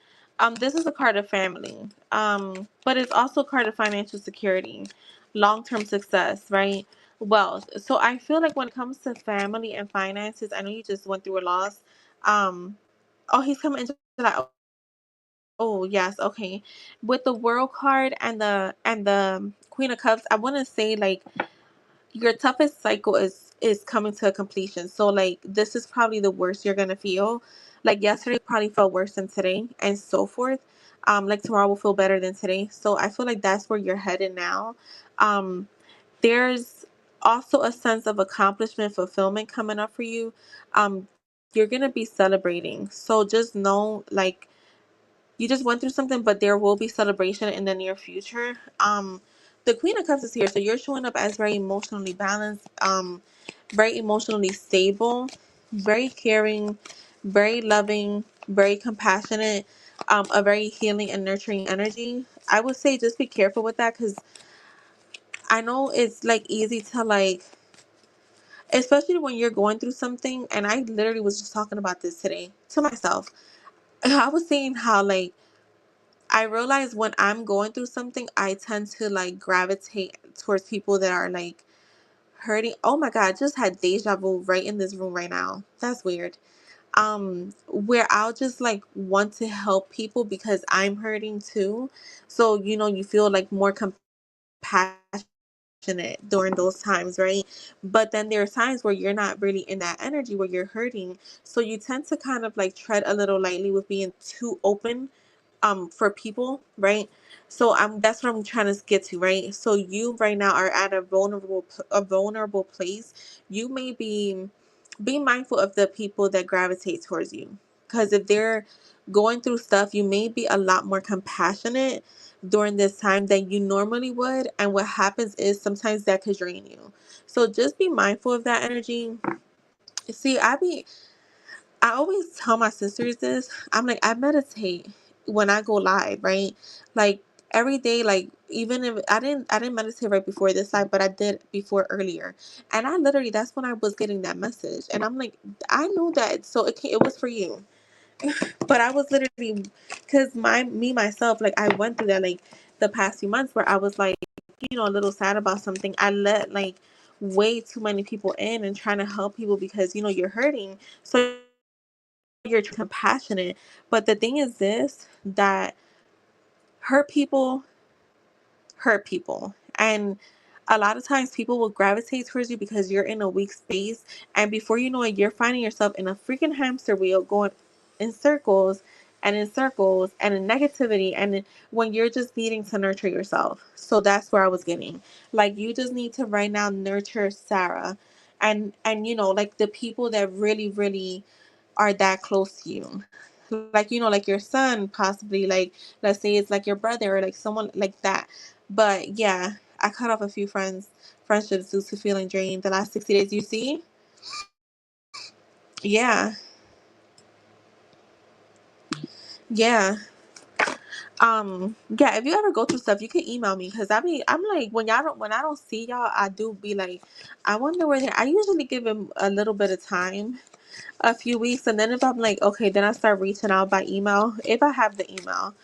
this is a card of family. But it's also a card of financial security, long term success, right? Wealth. So I feel like when it comes to family and finances, I know you just went through a loss. Um, oh, he's coming into that. Oh yes, okay. With the World card and the Queen of Cups, I want to say like your toughest cycle is coming to a completion. So like this is probably the worst you're gonna feel. Like yesterday probably felt worse than today, and so forth. Like tomorrow will feel better than today. So I feel like that's where you're headed now. Um, there's also a sense of accomplishment, fulfillment coming up for you. Um, you're gonna be celebrating. So just know like you just went through something, but there will be celebration in the near future. The Queen of Cups is here, so you're showing up as very emotionally balanced, very emotionally stable, very caring, very loving, very compassionate, a very healing and nurturing energy. I would say just be careful with that, because I know it's like easy to like, especially when you're going through something. And I literally was just talking about this today to myself. I was saying how like I realize when I'm going through something, I tend to like gravitate towards people that are like hurting. Oh my God, I just had deja vu right in this room right now. That's weird. where I'll just like want to help people because I'm hurting too. So, you feel like more compassionate during those times, right? But then there are times where you're not really in that energy where you're hurting. So you tend to kind of like tread a little lightly with being too open for people, right? So that's what I'm trying to get to, right? So you right now are at a vulnerable place. You may be mindful of the people that gravitate towards you, because if they're going through stuff, you may be a lot more compassionate during this time than you normally would. And what happens is sometimes that could drain you. So just be mindful of that energy. See, I always tell my sisters this. I'm like, I meditate when I go live, right? Like every day, like even if I didn't meditate right before this live, but I did before earlier. And I literally, that's when I was getting that message. And I'm like, I knew that, so it was for you. But I was literally, because me myself, like I went through that like the past few months where I was like, a little sad about something. I let like way too many people in and trying to help people because you're hurting. So you're compassionate. But the thing is this, that hurt people hurt people. And a lot of times people will gravitate towards you because you're in a weak space. And before you know it, you're finding yourself in a freaking hamster wheel going in circles and in circles and in negativity, and when you're just needing to nurture yourself. So that's where I was getting. Like you just need to right now nurture Sarah, and like the people that really, really are that close to you. Like, like your son, possibly, like, let's say it's like your brother or like someone like that. But yeah, I cut off a few friendships due to feeling drained the last 60 days. You see? Yeah. Yeah. Yeah, if you ever go through stuff, you can email me, because I'm like, when I don't see y'all, I do be like, I wonder where they. I usually give them a little bit of time, a few weeks, and then if I'm like, okay, then I start reaching out by email if I have the email.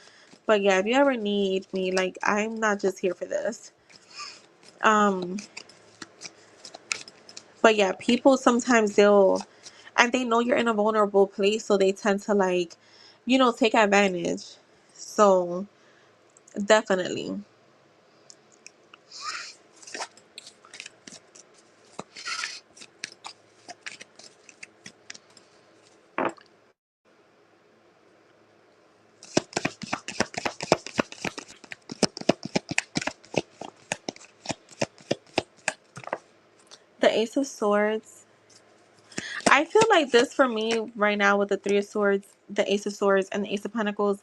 But yeah, if you ever need me, like, I'm not just here for this. Um, but yeah, people sometimes and they know you're in a vulnerable place, so they tend to like, take advantage. So definitely. The Ace of Swords. I feel like this for me right now with the Three of Swords, the Ace of Swords, and the Ace of Pentacles.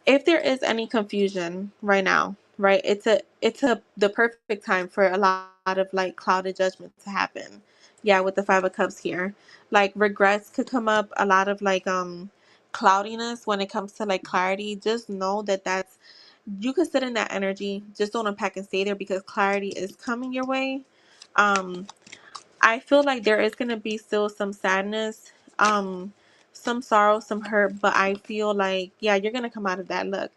If there is any confusion right now, right, it's a the perfect time for a lot of like clouded judgment to happen. Yeah, with the Five of Cups here, like regrets could come up. A lot of like cloudiness when it comes to like clarity. Just know that you could sit in that energy. Just don't unpack and stay there, because clarity is coming your way. Um, I feel like there is gonna be still some sadness, some sorrow, some hurt, but I feel like, yeah, you're gonna come out of that. Look,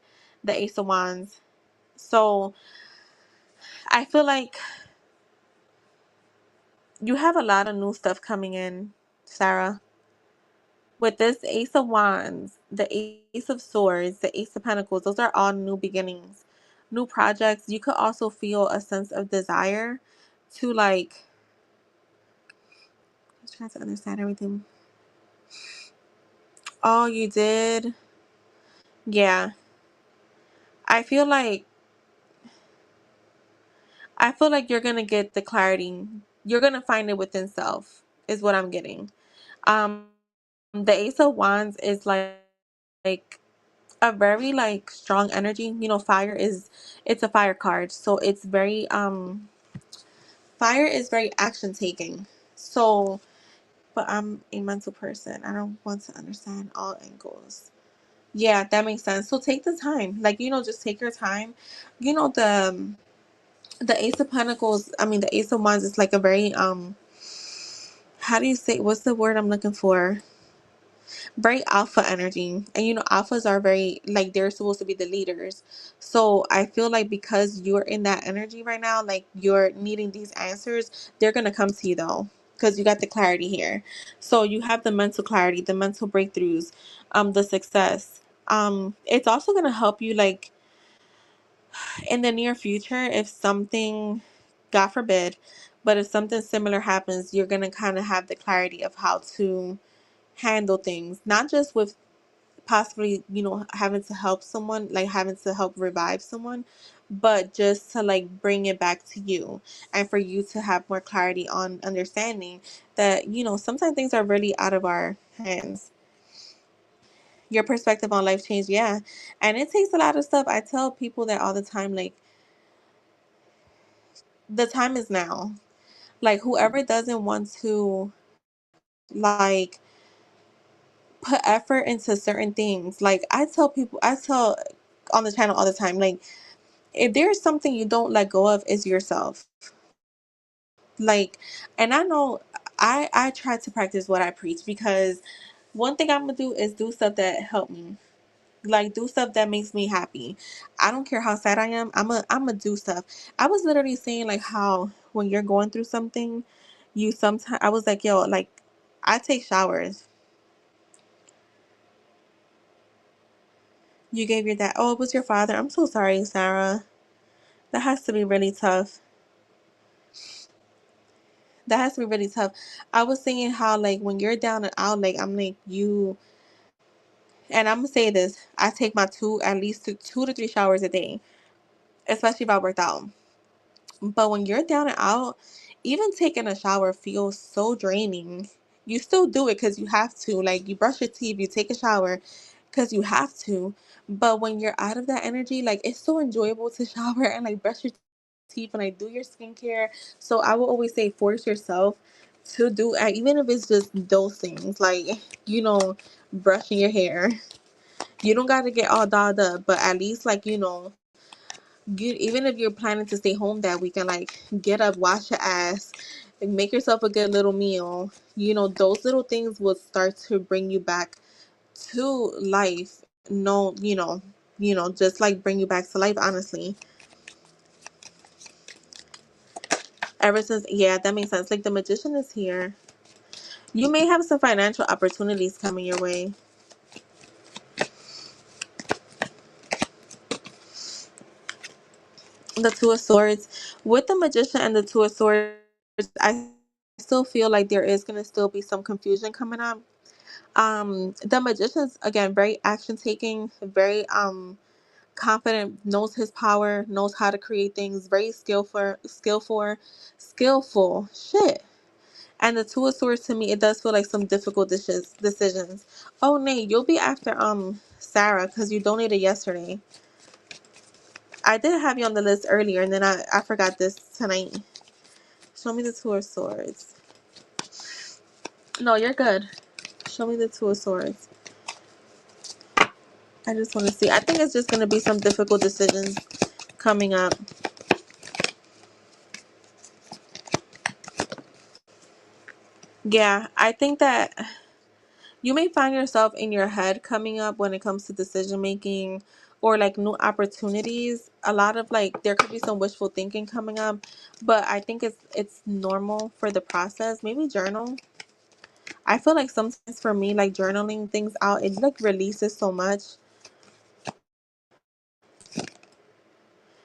the Ace of Wands. So I feel like you have a lot of new stuff coming in, Sarah. With this Ace of Wands, the Ace of Swords, the Ace of Pentacles, those are all new beginnings, new projects. You could also feel a sense of desire to like, I'm trying to understand everything. Oh, you did? Yeah. I feel like you're gonna get the clarity. You're gonna find it within self, is what I'm getting. The Ace of Wands is like a very like strong energy. Fire it's a fire card. So it's very fire is very action taking. So, but I'm a mental person. I don't want to understand all angles. Yeah, that makes sense. So take the time. Like, just take your time. The Ace of Pentacles, I mean the Ace of Wands is like a very how do you say, what's the word I'm looking for? Very alpha energy. And alphas are very like, they're supposed to be the leaders. So I feel like because you're in that energy right now, like you're needing these answers, they're gonna come to you though. because you got the clarity here. So you have the mental clarity, the mental breakthroughs, the success. It's also gonna help you like in the near future if something, God forbid, but if something similar happens, you're gonna kind of have the clarity of how to handle things, not just with possibly, having to help someone, like having to help revive someone, but just to like bring it back to you and for you to have more clarity on understanding that, sometimes things are really out of our hands. Your perspective on life changed, yeah. And it takes a lot of stuff. I tell people that all the time, like, the time is now. Like, whoever doesn't want to, like, put effort into certain things, like, I tell on the channel all the time, like, if there's something you don't let go of, is yourself. Like, and I know I try to practice what I preach, because one thing I'm gonna do is do stuff that help me. Like, do stuff that makes me happy. I don't care how sad I am. I'm a do stuff. I was literally saying like how when you're going through something, you sometimes, I was like, yo, like, I take showers. You gave your dad. Oh, it was your father. I'm so sorry, Sarah. That has to be really tough. That has to be really tough. I was saying how like when you're down and out, like I'm like you, and I'm gonna say this. I take my at least 2 to 3 showers a day, especially if I worked out. But when you're down and out, even taking a shower feels so draining. You still do it because you have to. Like, you brush your teeth, you take a shower because you have to. But when you're out of that energy, like, it's so enjoyable to shower and like brush your teeth and like do your skincare. So I will always say force yourself to do, even if it's just those things, like, you know, brushing your hair. You don't got to get all dolled up, but at least, like, even if you're planning to stay home that weekend, like, get up, wash your ass, and make yourself a good little meal. Those little things will start to bring you back to life. No, just like bring you back to life, honestly. Ever since, yeah, that makes sense. Like, the magician is here. You may have some financial opportunities coming your way. The Two of Swords. With the magician and the Two of Swords, I still feel like there is going to still be some confusion coming up. The magician's, again, very action taking, very confident, knows his power, knows how to create things, very skillful. Shit. And the Two of Swords, to me, it does feel like some difficult decisions. Oh, Nate, you'll be after Sarah because you donated yesterday. I did have you on the list earlier, and then I forgot this tonight. Show me the Two of Swords. No, you're good. Show me the Two of Swords. I just want to see. I think it's just going to be some difficult decisions coming up. Yeah, I think that you may find yourself in your head coming up when it comes to decision making or like new opportunities. A lot of like there could be some wishful thinking coming up, but I think it's normal for the process. Maybe journal. I feel like sometimes for me, like journaling things out, it like releases so much.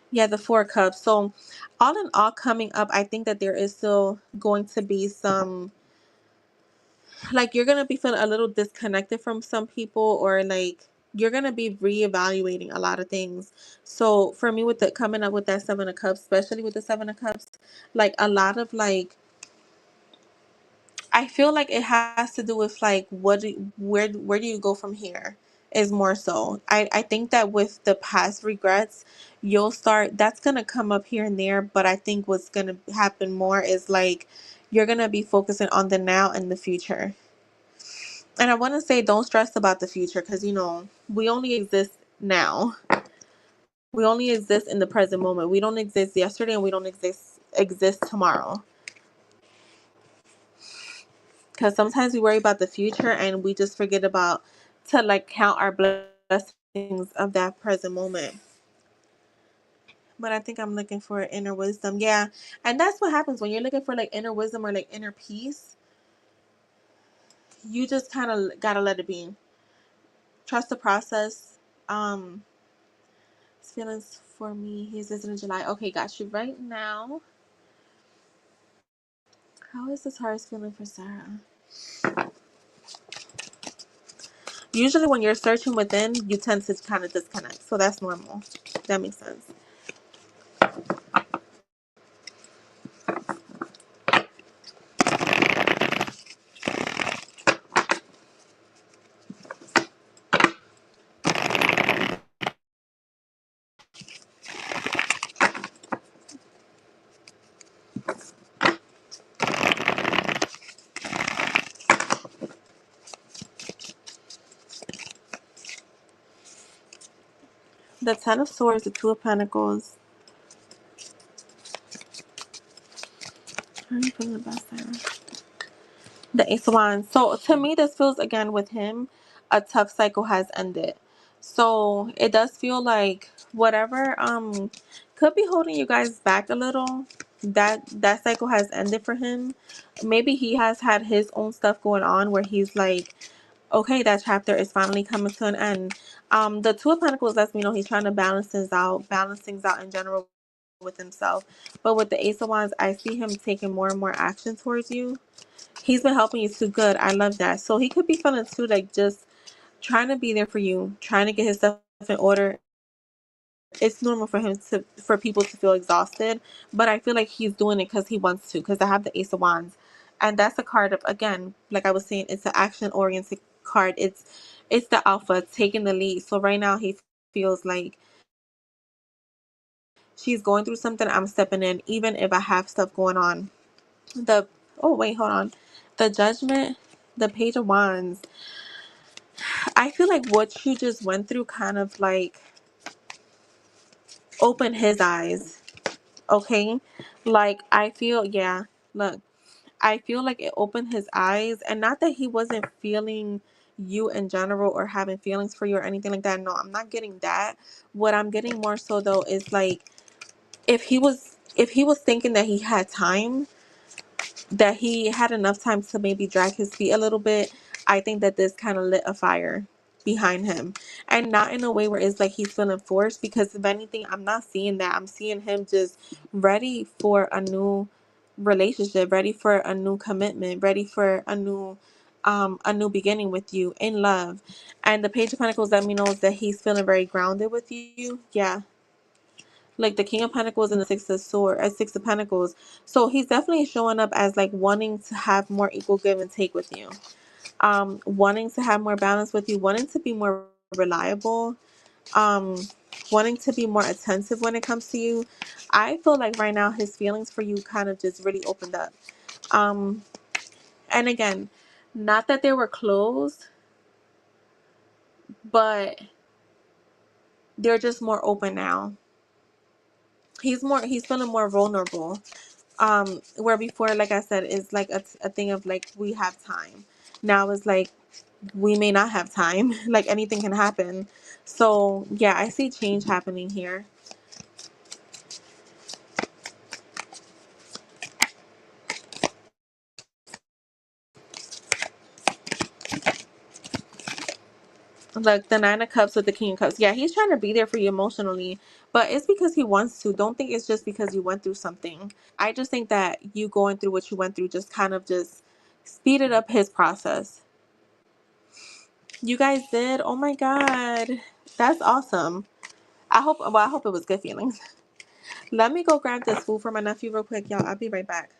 Yeah, the Four of Cups. So all in all coming up, I think that there is still going to be some, like, you're gonna be feeling a little disconnected from some people, or like you're gonna be reevaluating a lot of things. So for me, with the coming up with that Seven of Cups, especially with the Seven of Cups, like a lot of like, I feel like it has to do with like where do you go from here, is more so. I think that with the past regrets, you'll start, that's gonna come up here and there, but I think what's gonna happen more is like you're gonna be focusing on the now and the future. And I want to say, don't stress about the future, because, we only exist now. We only exist in the present moment. We don't exist yesterday, and we don't exist tomorrow. Because sometimes we worry about the future and we just forget about to like count our blessings of that present moment. But I think I'm looking for inner wisdom. Yeah. And that's what happens when you're looking for like inner wisdom or like inner peace. You just kind of gotta let it be. Trust the process. His feelings for me. He's visiting in July. Okay, got you. Right now, how is this hardest feeling for Sarah? Usually, when you're searching within, you tend to kind of disconnect. So that's normal. That makes sense. The Ten of Swords, the Two of Pentacles. How are you feeling about Sarah? The Ace of Wands. So to me, this feels again with him, a tough cycle has ended. So it does feel like whatever could be holding you guys back a little. That cycle has ended for him. Maybe he has had his own stuff going on where he's like, okay, that chapter is finally coming to an end. The Two of Pentacles lets me know he's trying to balance things out in general with himself. But with the Ace of Wands, I see him taking more and more action towards you. He's been helping you too. Good. I love that. So he could be feeling too like just trying to be there for you, trying to get his stuff in order. It's normal for for people to feel exhausted, but I feel like he's doing it because he wants to. Because I have the Ace of Wands, and that's a card of, again, like I was saying, it's an action oriented card. It's the alpha taking the lead. So right now he feels like she's going through something. I'm stepping in, even if I have stuff going on. The oh wait, hold on, the Judgment, the Page of Wands. I feel like what you just went through kind of like opened his eyes. Okay, like I feel, yeah, look, I feel like it opened his eyes, and not that he wasn't feeling you in general or having feelings for you or anything like that. No, I'm not getting that. What I'm getting more so though is like if he was thinking that he had time, that he had enough time to maybe drag his feet a little bit, I think that this kind of lit a fire behind him. And not in a way where it's like he's feeling forced, because if anything, I'm not seeing that. I'm seeing him just ready for a new relationship, ready for a new commitment, ready for a new beginning with you in love. And the Page of Pentacles let me know that he's feeling very grounded with you. Yeah, like the King of Pentacles and the Six of Pentacles. So he's definitely showing up as like wanting to have more equal give and take with you. Wanting to have more balance with you, wanting to be more reliable, um, wanting to be more attentive when it comes to you. I feel like right now his feelings for you kind of just really opened up. Um, and again, not that they were closed, but they're just more open now. He's feeling more vulnerable, where before, like I said, is like a thing of like we have time. Now it's like we may not have time. Like anything can happen. So yeah, I see change happening here. Like the Nine of Cups with the King of Cups. Yeah, he's trying to be there for you emotionally, but it's because he wants to. Don't think it's just because you went through something. I just think that you going through what you went through just kind of just speeded up his process. You guys did. Oh my god, that's awesome. I hope it was good feelings. Let me go grab this food for my nephew real quick, y'all. I'll be right back.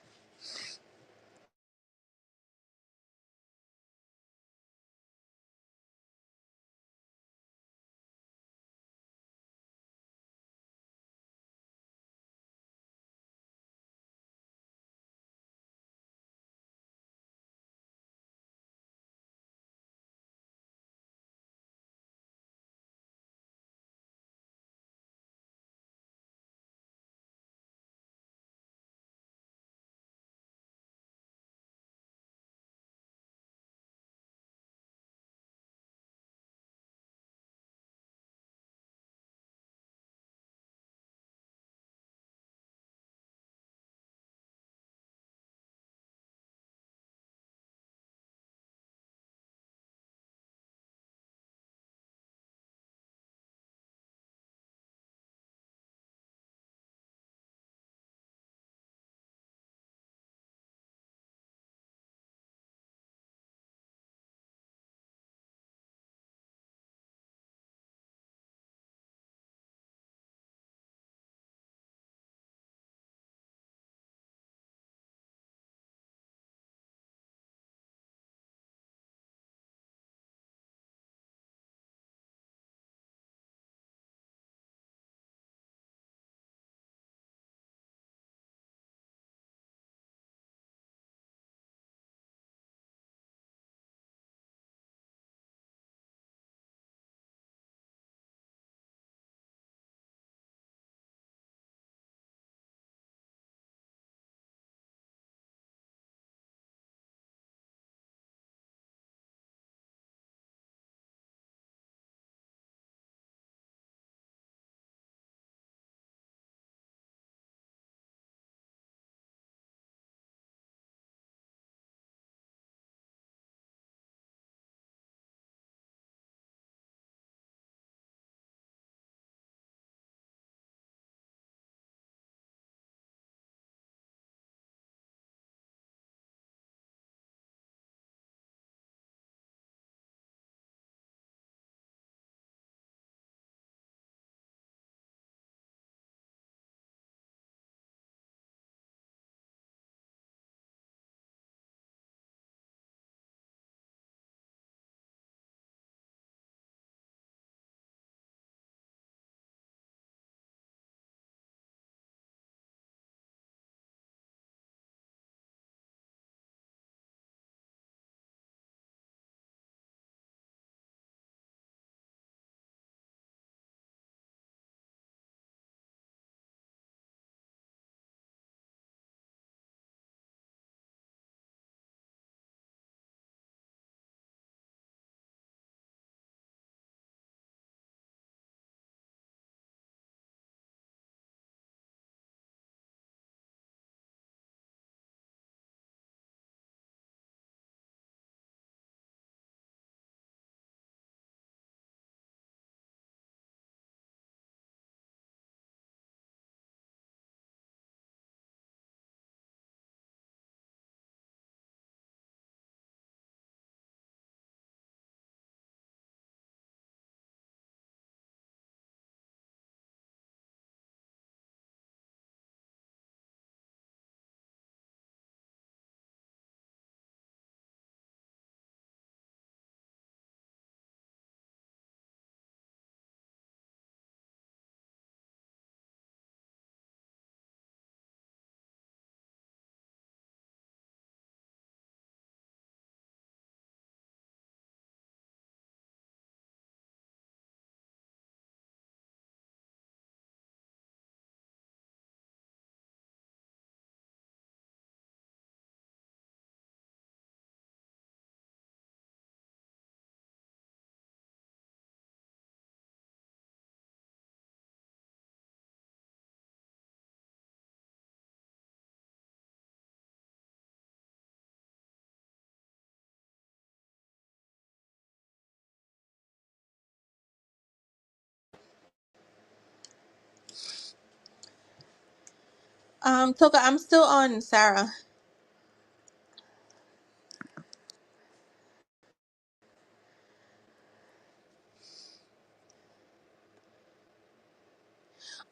Toka, I'm still on Sarah.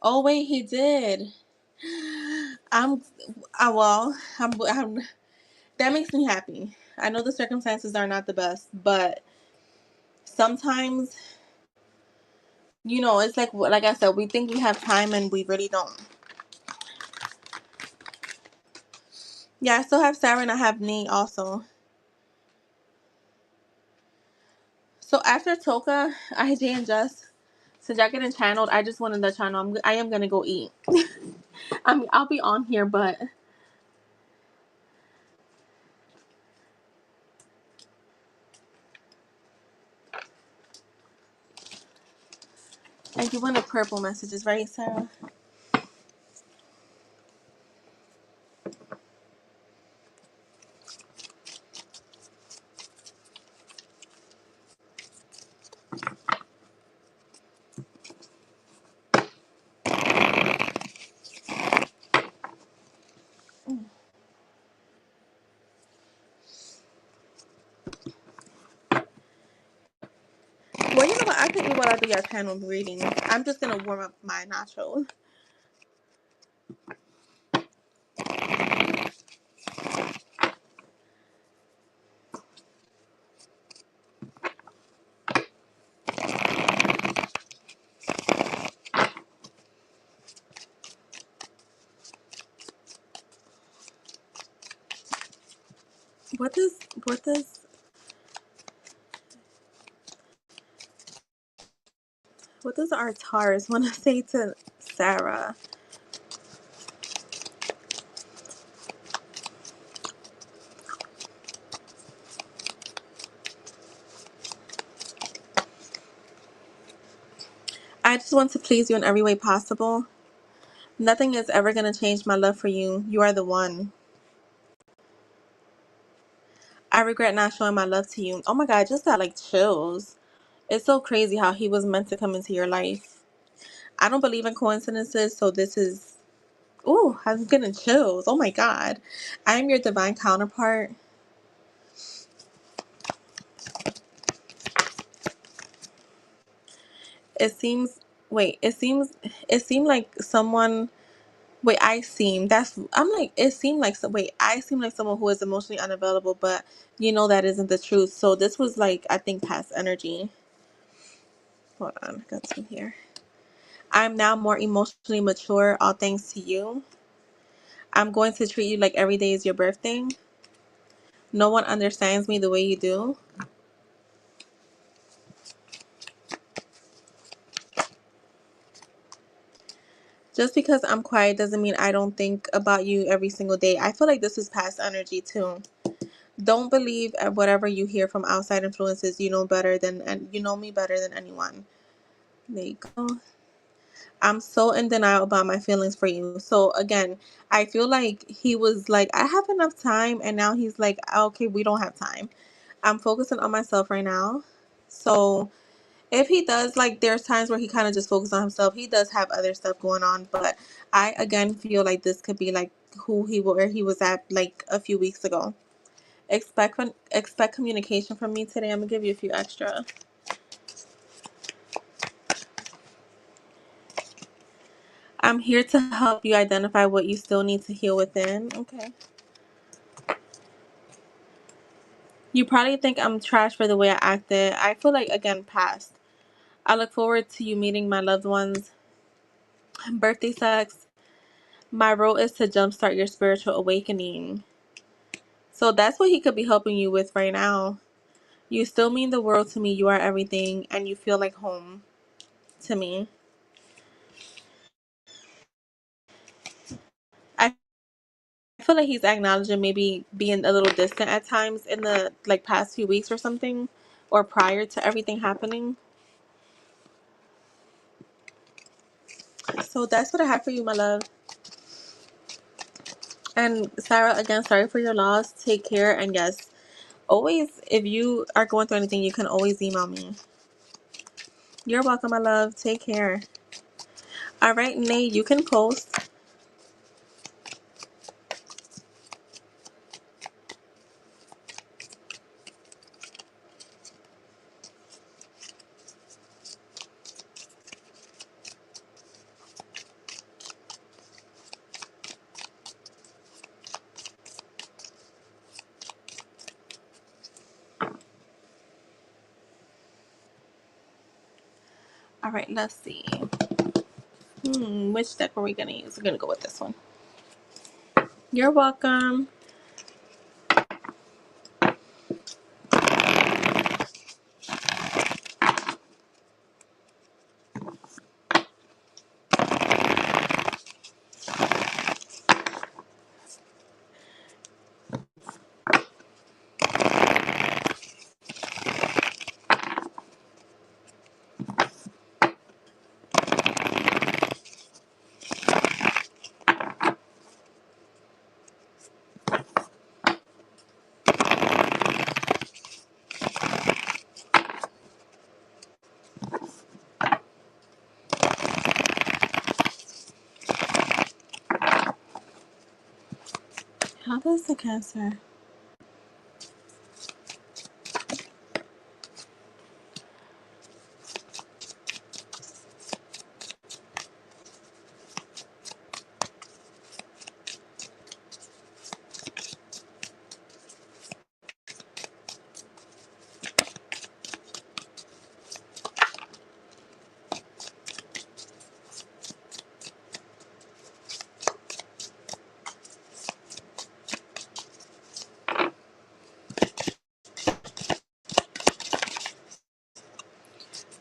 Oh wait, he did. I'm, well, that makes me happy. I know the circumstances are not the best, but sometimes, it's like I said, we think we have time and we really don't. Yeah, I still have Sarah and I have Nate also. So after Toka, IJ, and Jess, since y'all getting channeled, I just wanted the channel. I am gonna go eat. I'll be on here, but and you wanted purple messages, right, Sarah? Well, you know what? I can eat while I do your channel reading. I'm just gonna warm up my nachos. What does what does what does our Taurus want to say to Sarah? I just want to please you in every way possible. Nothing is ever gonna change my love for you. You are the one. I regret not showing my love to you. Oh my god, I just got like chills. It's so crazy how he was meant to come into your life. I don't believe in coincidences, so this is. Ooh, I'm getting chills. Oh my god. I am your divine counterpart. It seems. Wait, it seemed like someone. Wait, I'm like, it seemed like, wait, I seem like someone who is emotionally unavailable, but that isn't the truth. So this was like, I think, past energy. Hold on, I got two here. I'm now more emotionally mature, all thanks to you. I'm going to treat you like every day is your birthday. No one understands me the way you do. Just because I'm quiet doesn't mean I don't think about you every single day. I feel like this is past energy too. Don't believe whatever you hear from outside influences. And you know me better than anyone. There you go. I'm so in denial about my feelings for you. So again, I feel like he was like, I have enough time, and now he's like, okay, we don't have time. I'm focusing on myself right now. So if he does, like, there's times where he kind of just focuses on himself. He does have other stuff going on, but I again feel like this could be like where he was at like a few weeks ago. Expect communication from me today. I'm gonna give you a few extra. I'm here to help you identify what you still need to heal within. Okay. You probably think I'm trash for the way I acted. I feel like, again, past. I look forward to you meeting my loved ones. Birthday sex. My role is to jumpstart your spiritual awakening. So that's what he could be helping you with right now. You still mean the world to me. You are everything, and you feel like home to me. I feel like he's acknowledging maybe being a little distant at times in the like past few weeks or something, or prior to everything happening. So that's what I have for you, my love. And Sarah, again, sorry for your loss. Take care, and yes, always, if you are going through anything, you can always email me. You're welcome, my love. Take care. All right, Nate, you can post. All right, let's see. Which deck are we gonna use? We're gonna go with this one. You're welcome. How does the Cancer?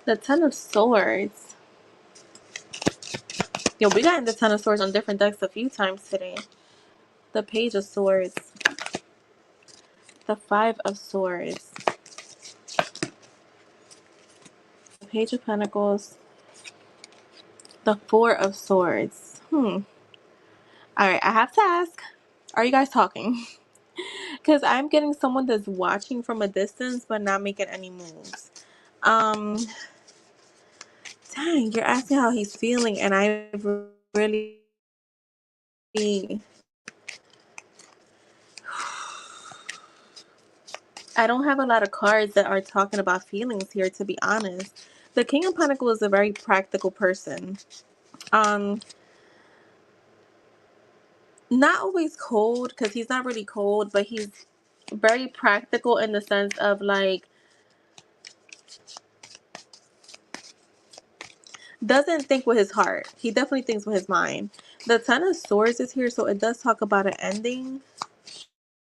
The Ten of Swords. Yo, we got in the Ten of Swords on different decks a few times today. The Page of Swords. The Five of Swords. The Page of Pentacles. The Four of Swords. Alright, I have to ask. Are you guys talking? Because I'm getting someone that's watching from a distance but not making any moves. Dang, you're asking how he's feeling, and I really... I don't have a lot of cards that are talking about feelings here, to be honest. The King of Pentacles is a very practical person. Not always cold, because he's not really cold, but he's very practical in the sense of, like, doesn't think with his heart. He definitely thinks with his mind. The Ten of Swords is here, so it does talk about an ending.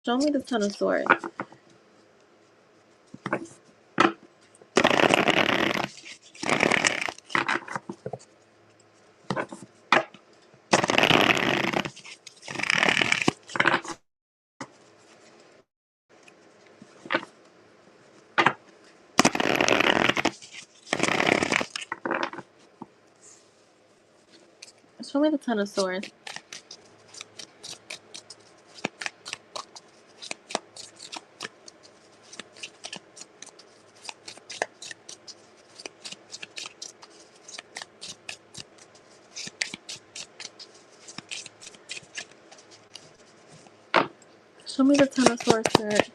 Show me the Ten of Swords. Show me the Ten of Swords. Show me the Ten of Swords, Spirit.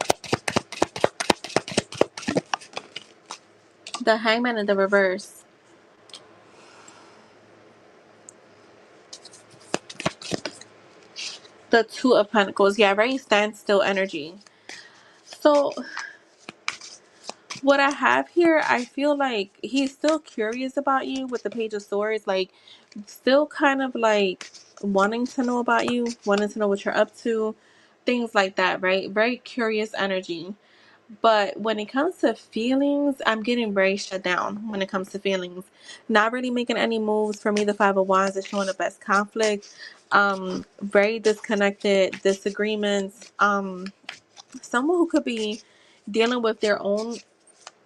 The Hangman in the reverse. The Two of Pentacles. Yeah, very standstill energy. So, what I have here, I feel like he's still curious about you with the Page of Swords. Like, still kind of like wanting to know about you, wanting to know what you're up to. Things like that, right? Very curious energy. But when it comes to feelings, I'm getting very shut down when it comes to feelings. Not really making any moves. For me, the Five of Wands is showing the best conflict. Very disconnected, disagreements. Someone who could be dealing with their own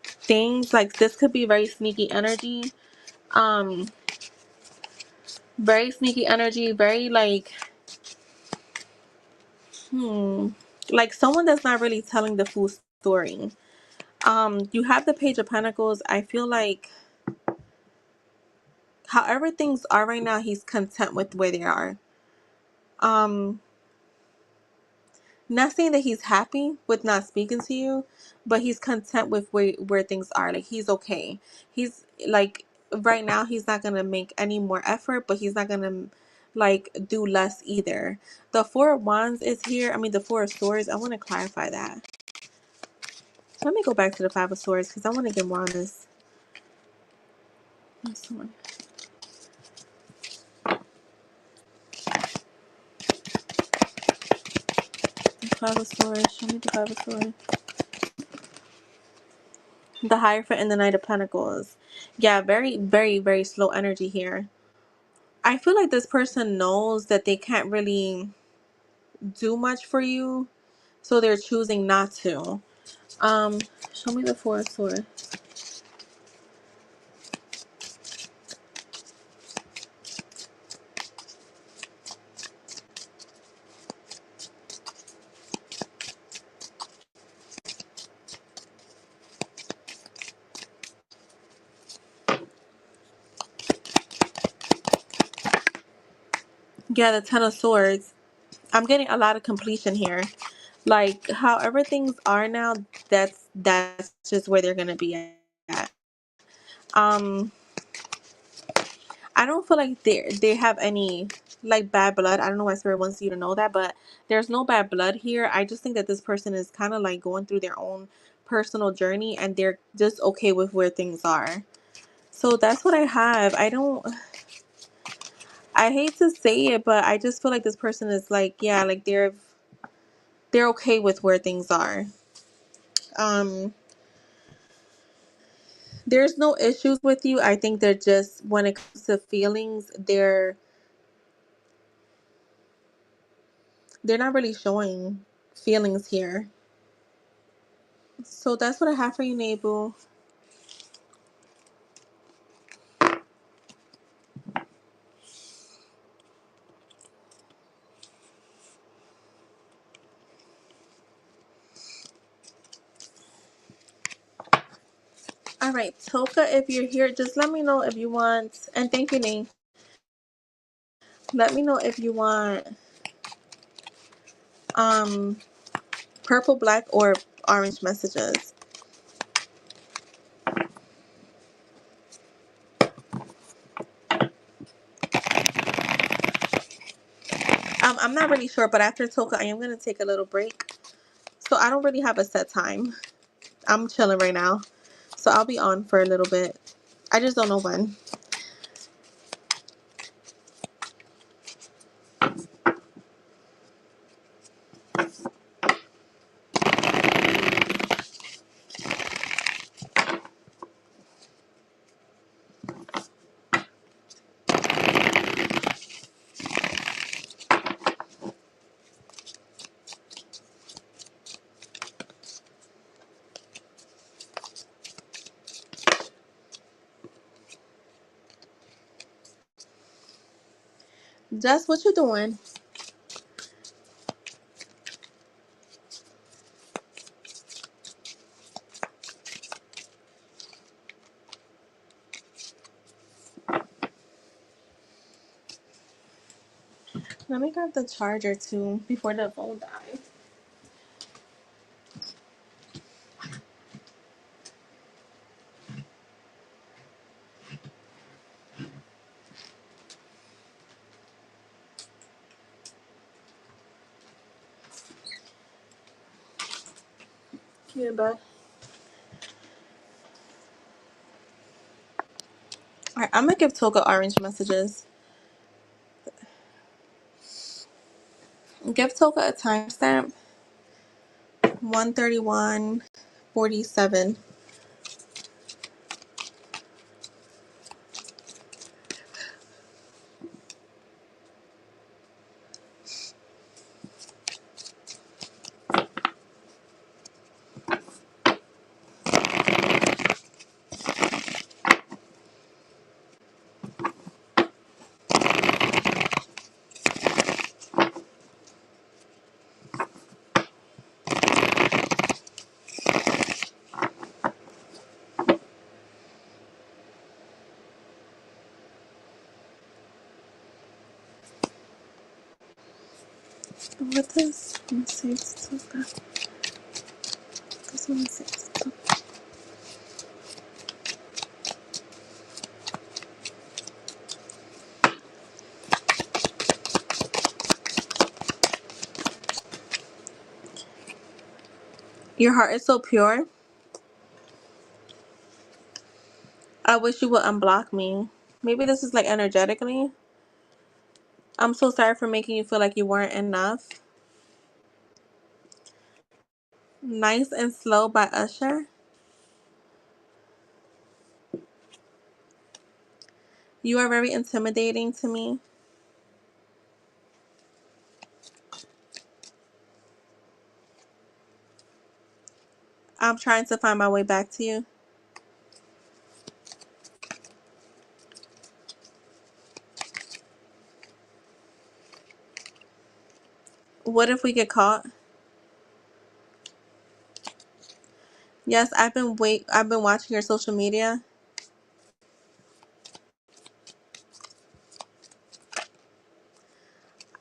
things. Like, this could be very sneaky energy. Very sneaky energy. Very like someone that's not really telling the full story. You have the Page of Pentacles. I feel like however things are right now, he's content with where they are. Not saying that he's happy with not speaking to you, but he's content with where things are. Like, he's okay. He's like, right now he's not gonna make any more effort, but he's not gonna like do less either. The Four of Wands is here. I mean, the Four of Swords. I want to clarify that. Let me go back to the Five of Swords because I want to get more on this. This one. The Five of Swords. Show me the Five of Swords. The Hierophant and the Knight of Pentacles. Yeah, very, very, very slow energy here. I feel like this person knows that they can't really do much for you, so they're choosing not to. Show me the Four of Swords. Yeah, the Ten of Swords. I'm getting a lot of completion here. Like, however things are now, that's just where they're gonna be at. I don't feel like they have any like bad blood. I don't know why Spirit wants you to know that, but there's no bad blood here. I just think that this person is kind of like going through their own personal journey, and they're just okay with where things are. So that's what I have. I hate to say it, but I just feel like this person is like, yeah, like they're okay with where things are. Um, there's no issues with you. I think they're just, when it comes to feelings, they're not really showing feelings here. So that's what I have for you, Nabu. All right, Toka, if you're here, just let me know if you want, and thank you, Nate. Let me know if you want um purple, black, or orange messages. I'm not really sure, but after Toka, I am gonna take a little break. So I don't really have a set time. I'm chilling right now, so I'll be on for a little bit. I just don't know when. Just what you doing? Let me grab the charger too before the phone dies. Yeah, bud. All right, I'm gonna give Toka orange messages. Give Toka a timestamp. 131:47. What this? Let me see. Toka. This one says Toka. Your heart is so pure. I wish you would unblock me. Maybe this is like energetically. I'm so sorry for making you feel like you weren't enough. Nice and Slow by Usher. You are very intimidating to me. I'm trying to find my way back to you. What if we get caught? Yes, I've been watching your social media.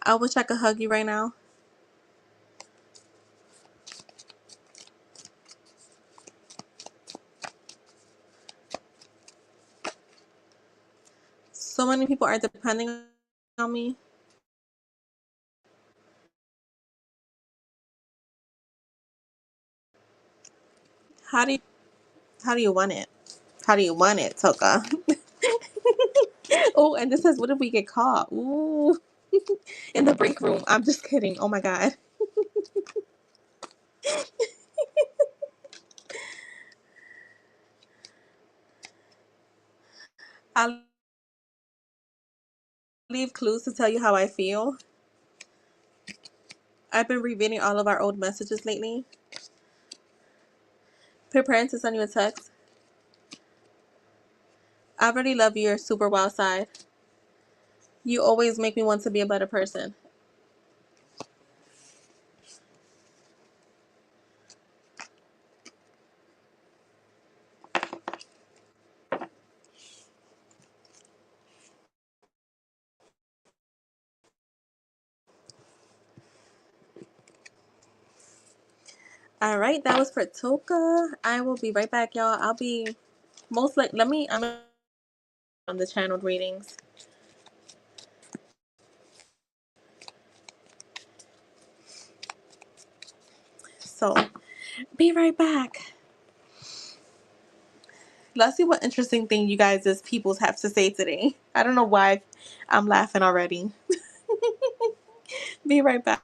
I wish I could hug you right now. So many people are depending on me. How do you how do you want it? How do you want it, Toka? Oh, and this says, what if we get caught? Ooh. In the break room. I'm just kidding. Oh my god. I'll leave clues to tell you how I feel. I've been rereading all of our old messages lately. Preparing to send you a text. I already love your super wild side. You always make me want to be a better person. All right, that was for Toka. I will be right back, y'all. I'll be most like I'm on the channeled readings. So be right back. Let's see what interesting thing you guys as peoples have to say today. I don't know why I'm laughing already. Be right back.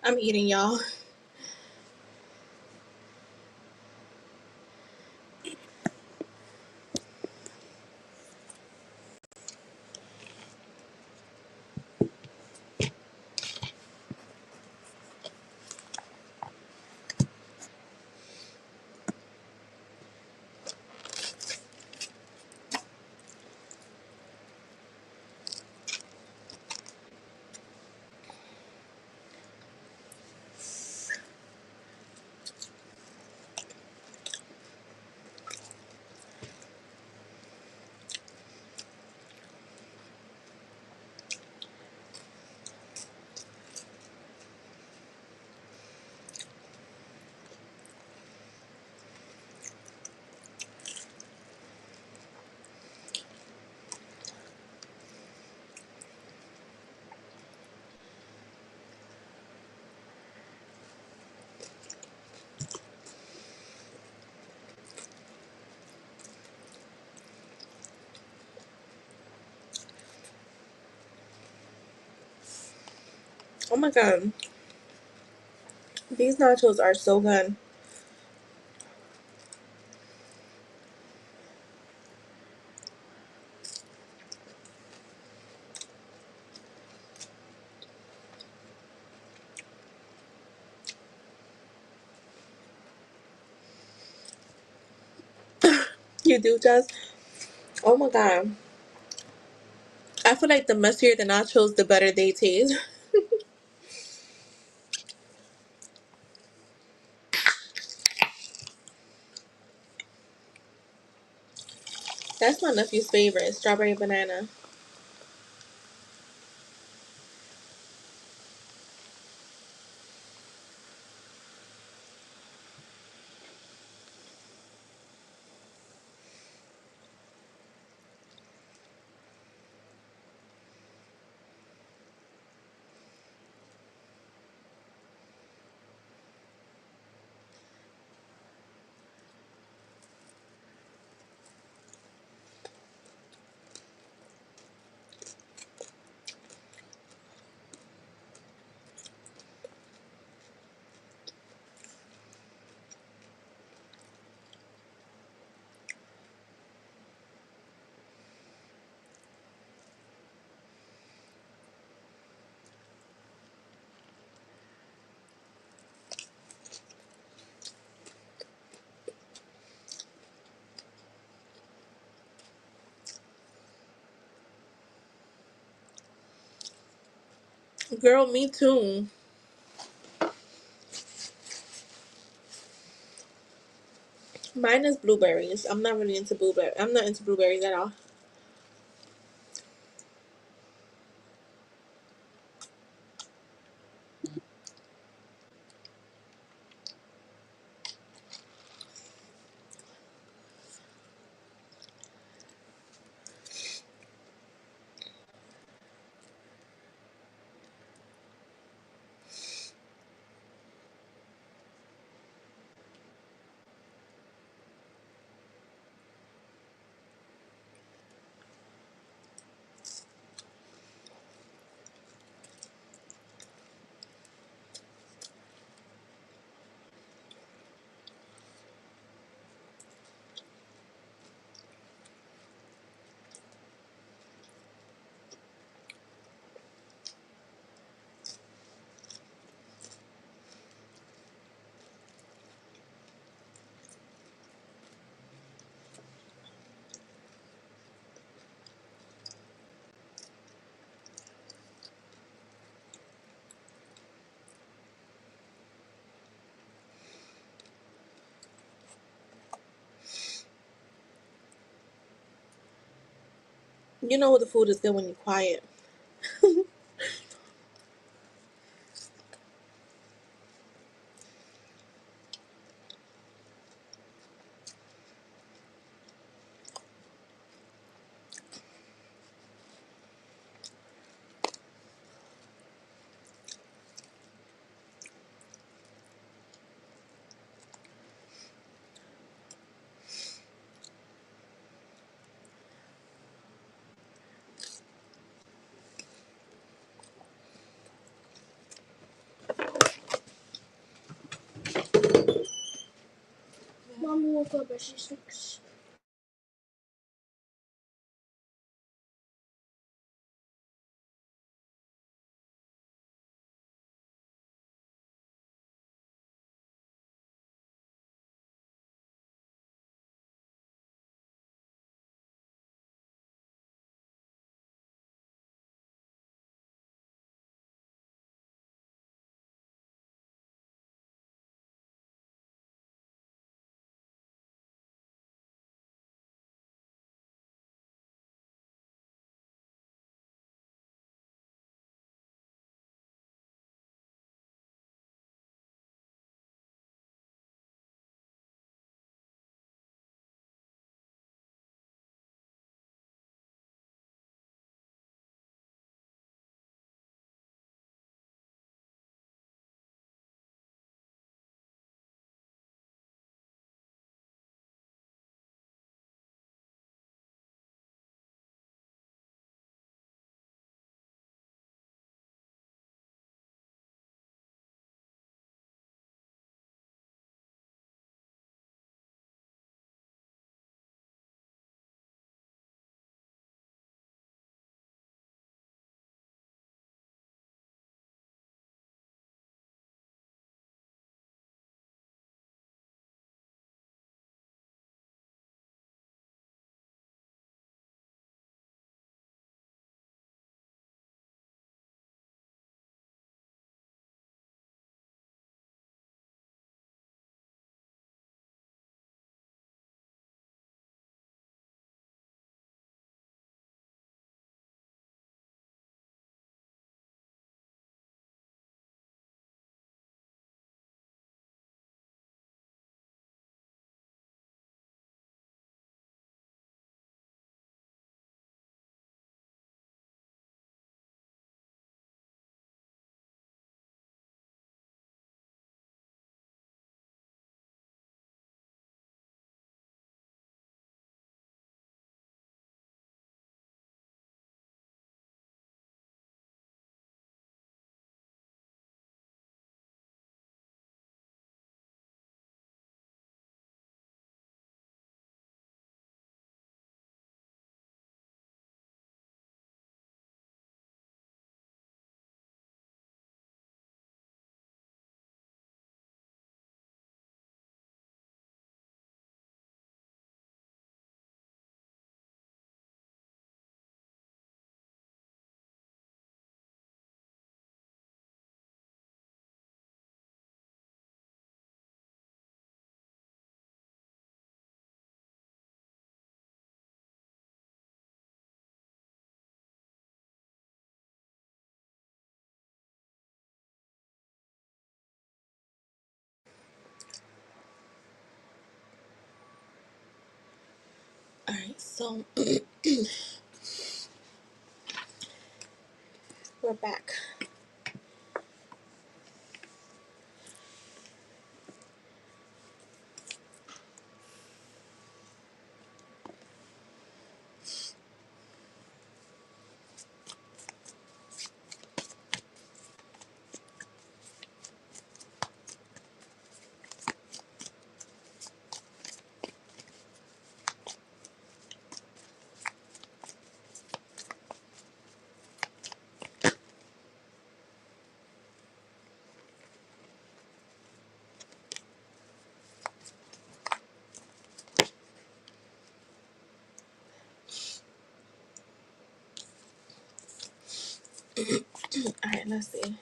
I'm eating, y'all. Oh my god. These nachos are so good. You do, Jess? Oh my god. I feel like the messier the nachos, the better they taste. That's my nephew's favorite, strawberry banana. Girl, me too. Mine is blueberries. I'm not really into blueberry. I'm not into blueberries at all. You know what the food is good when you're quiet. Mom woke up at 6. All right, so we're back. All right, let's see.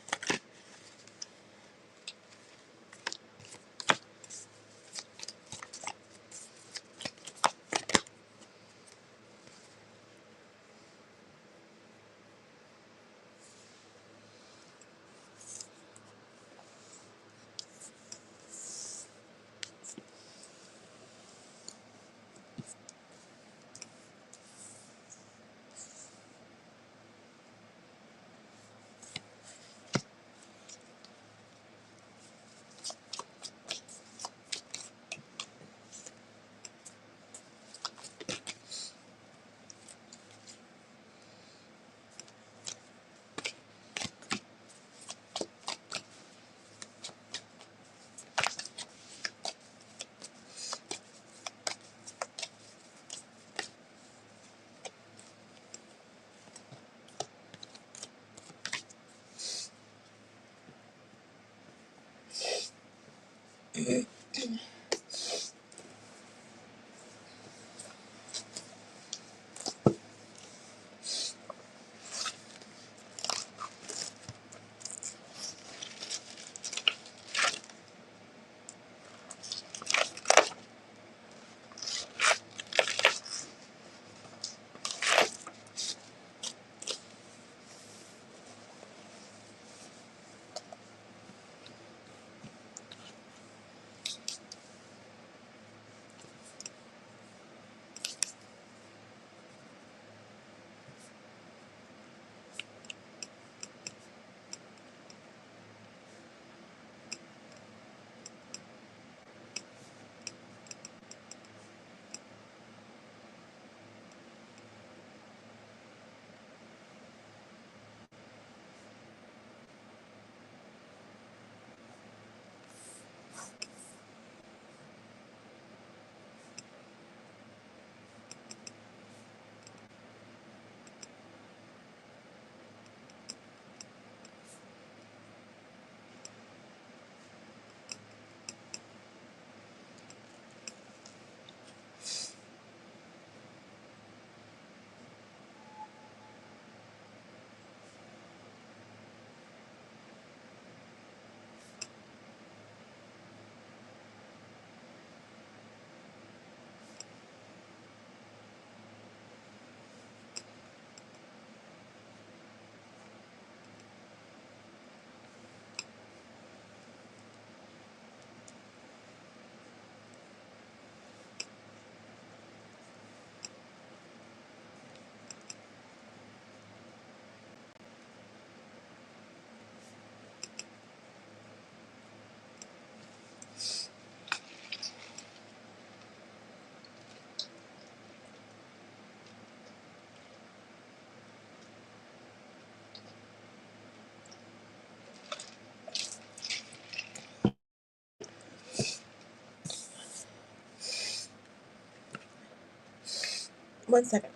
One second.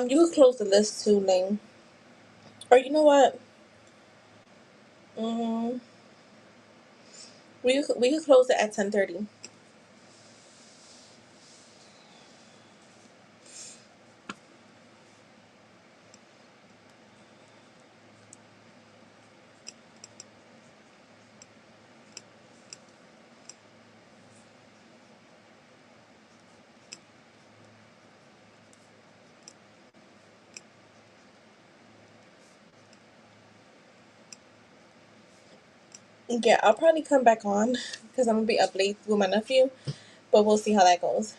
You could close the list too, Lane. Or you know what? Mm, we could close it at 10:30. Yeah, I'll probably come back on because I'm gonna be up late with my nephew, but we'll see how that goes.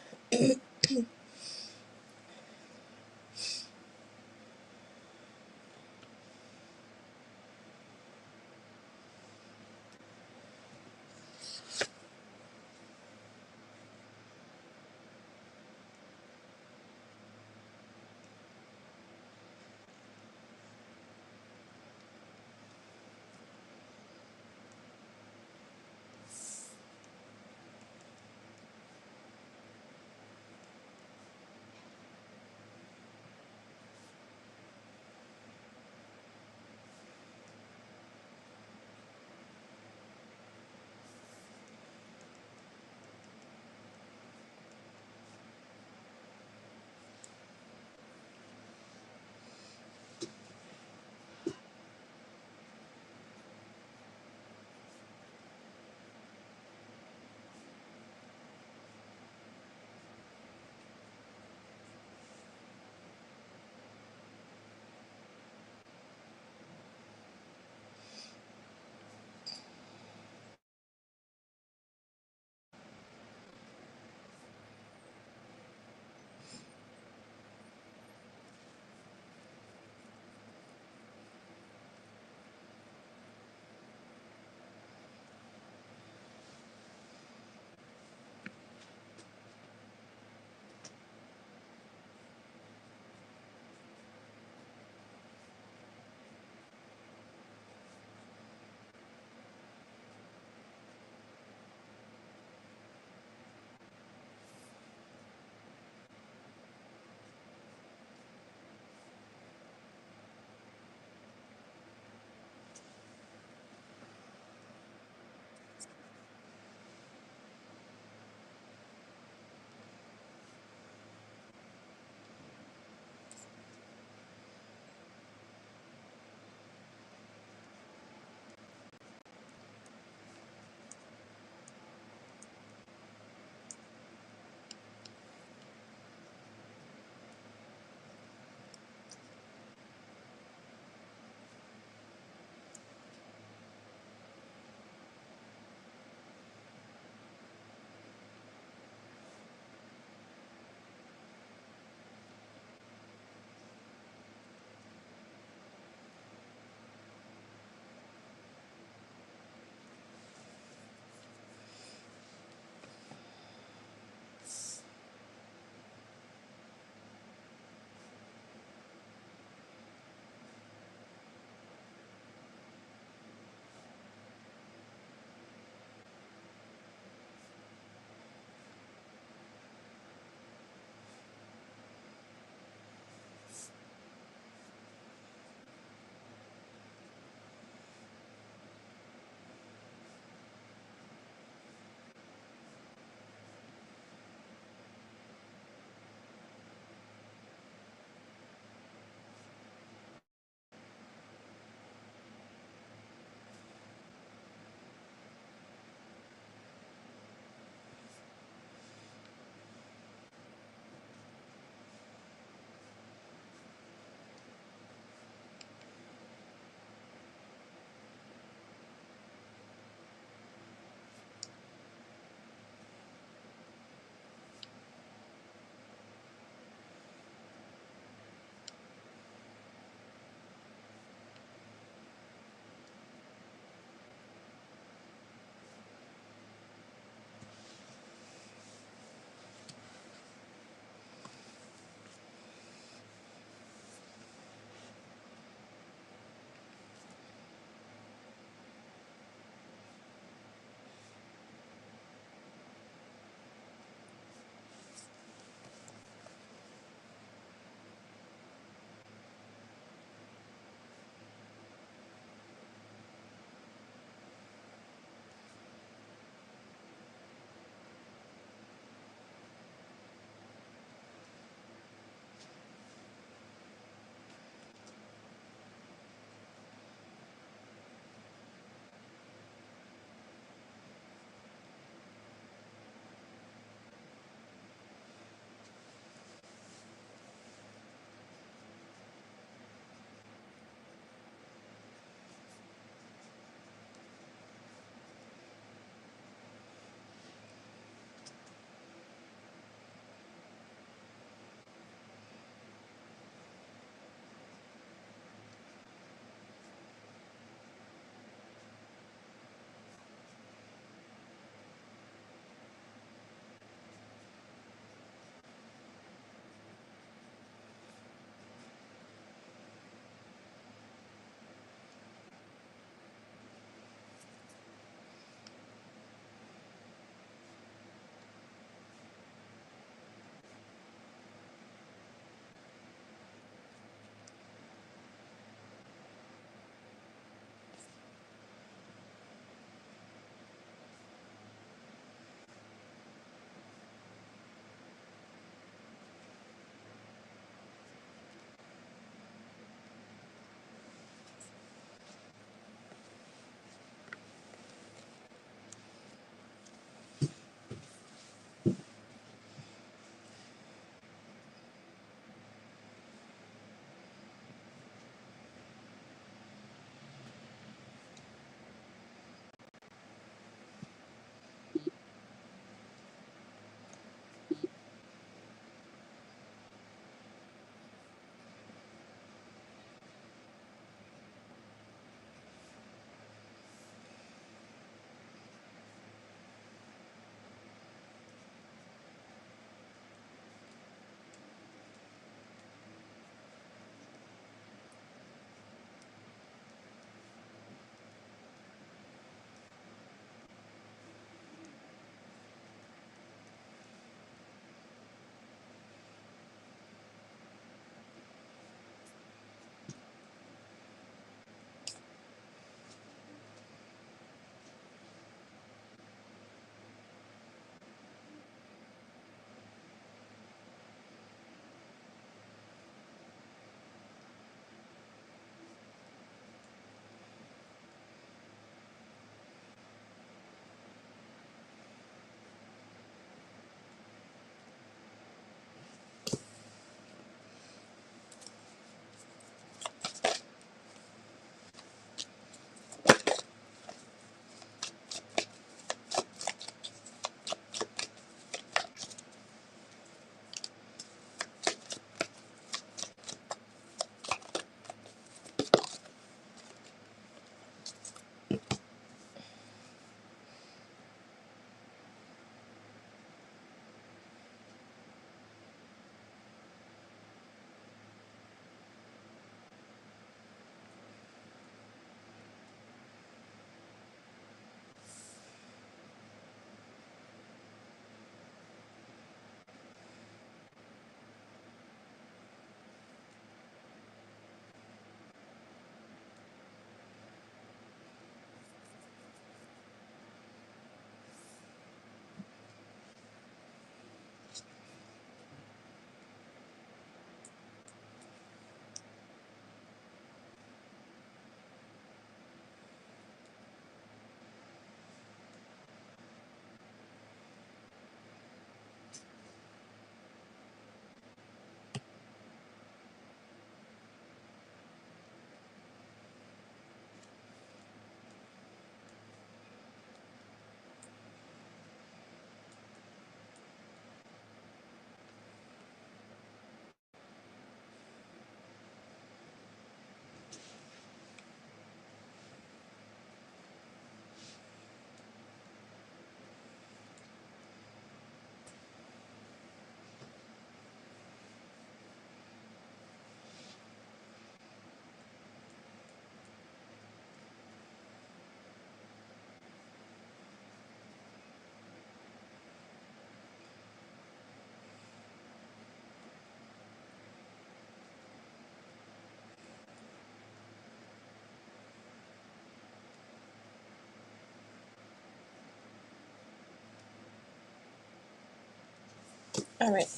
All right.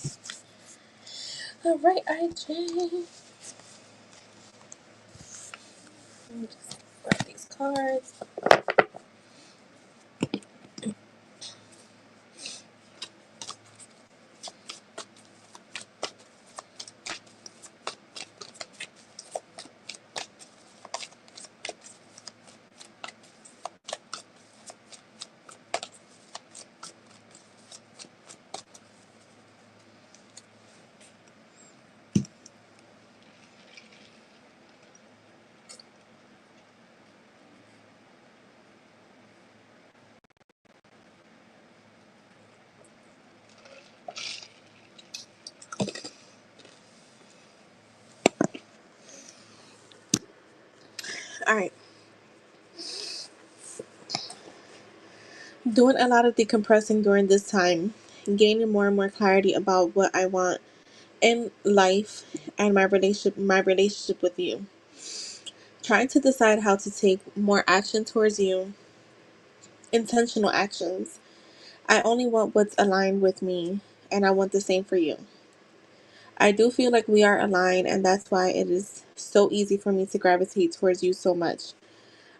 All right, IJ. Let me just grab these cards. All right. Doing a lot of decompressing during this time, gaining more and more clarity about what I want in life and my relationship with you. Trying to decide how to take more action towards you, intentional actions. I only want what's aligned with me, and I want the same for you. I do feel like we are aligned, and that's why it is so easy for me to gravitate towards you so much.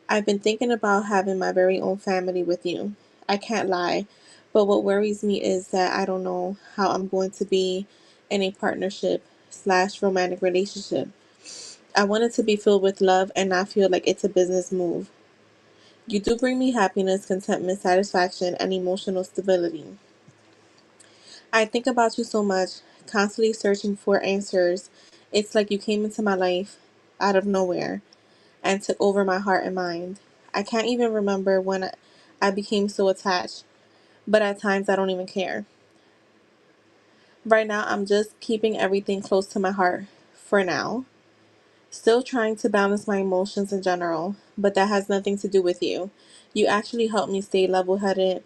I've been thinking about having my very own family with you. I can't lie, but what worries me is that I don't know how I'm going to be in a partnership slash romantic relationship. I want it to be filled with love and not feel like it's a business move. You do bring me happiness, contentment, satisfaction, and emotional stability. I think about you so much, constantly searching for answers. It's like you came into my life out of nowhere and took over my heart and mind. I can't even remember when I became so attached, but at times I don't even care. Right now, I'm just keeping everything close to my heart for now. Still trying to balance my emotions in general, but that has nothing to do with you. You actually help me stay level headed.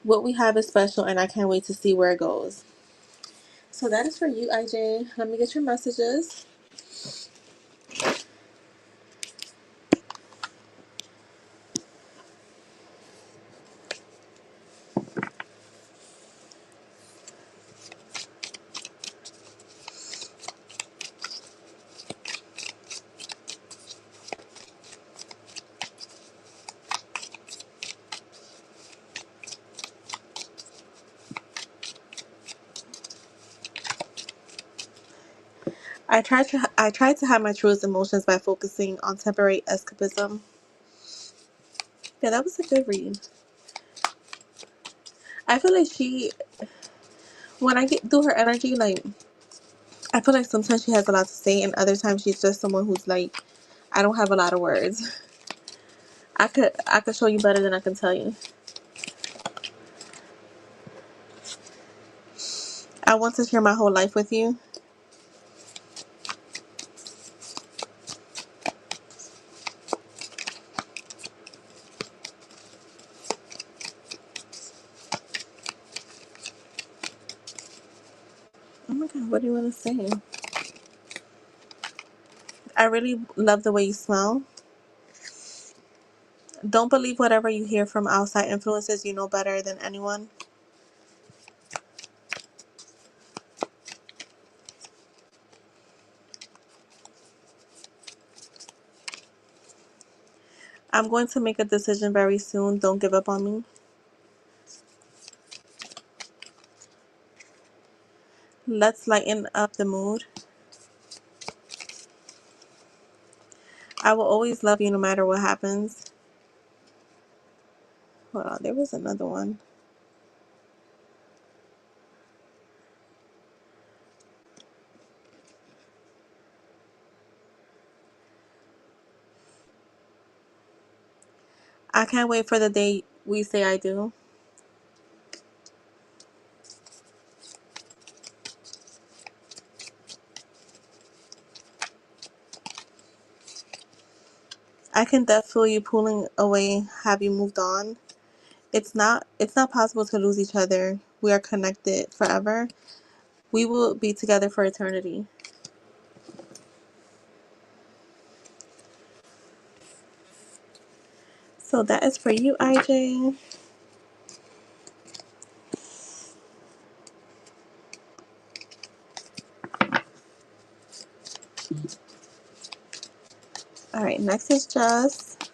What we have is special, and I can't wait to see where it goes. So that is for you, IJ. Let me get your messages. I tried to hide my truest emotions by focusing on temporary escapism. Yeah, that was a good read. I feel like when I get through her energy, like I feel like sometimes she has a lot to say, and other times she's just someone who's like, I don't have a lot of words. I could show you better than I can tell you. I want to share my whole life with you. Oh my god, what do you want to say? I really love the way you smell. Don't believe whatever you hear from outside influences. You know better than anyone. I'm going to make a decision very soon. Don't give up on me. Let's lighten up the mood. I will always love you no matter what happens. Hold on, there was another one. I can't wait for the day we say I do. I can definitely feel you pulling away. Have you moved on? It's not possible to lose each other. We are connected forever. We will be together for eternity. So that is for you, IJ. All right, next is just.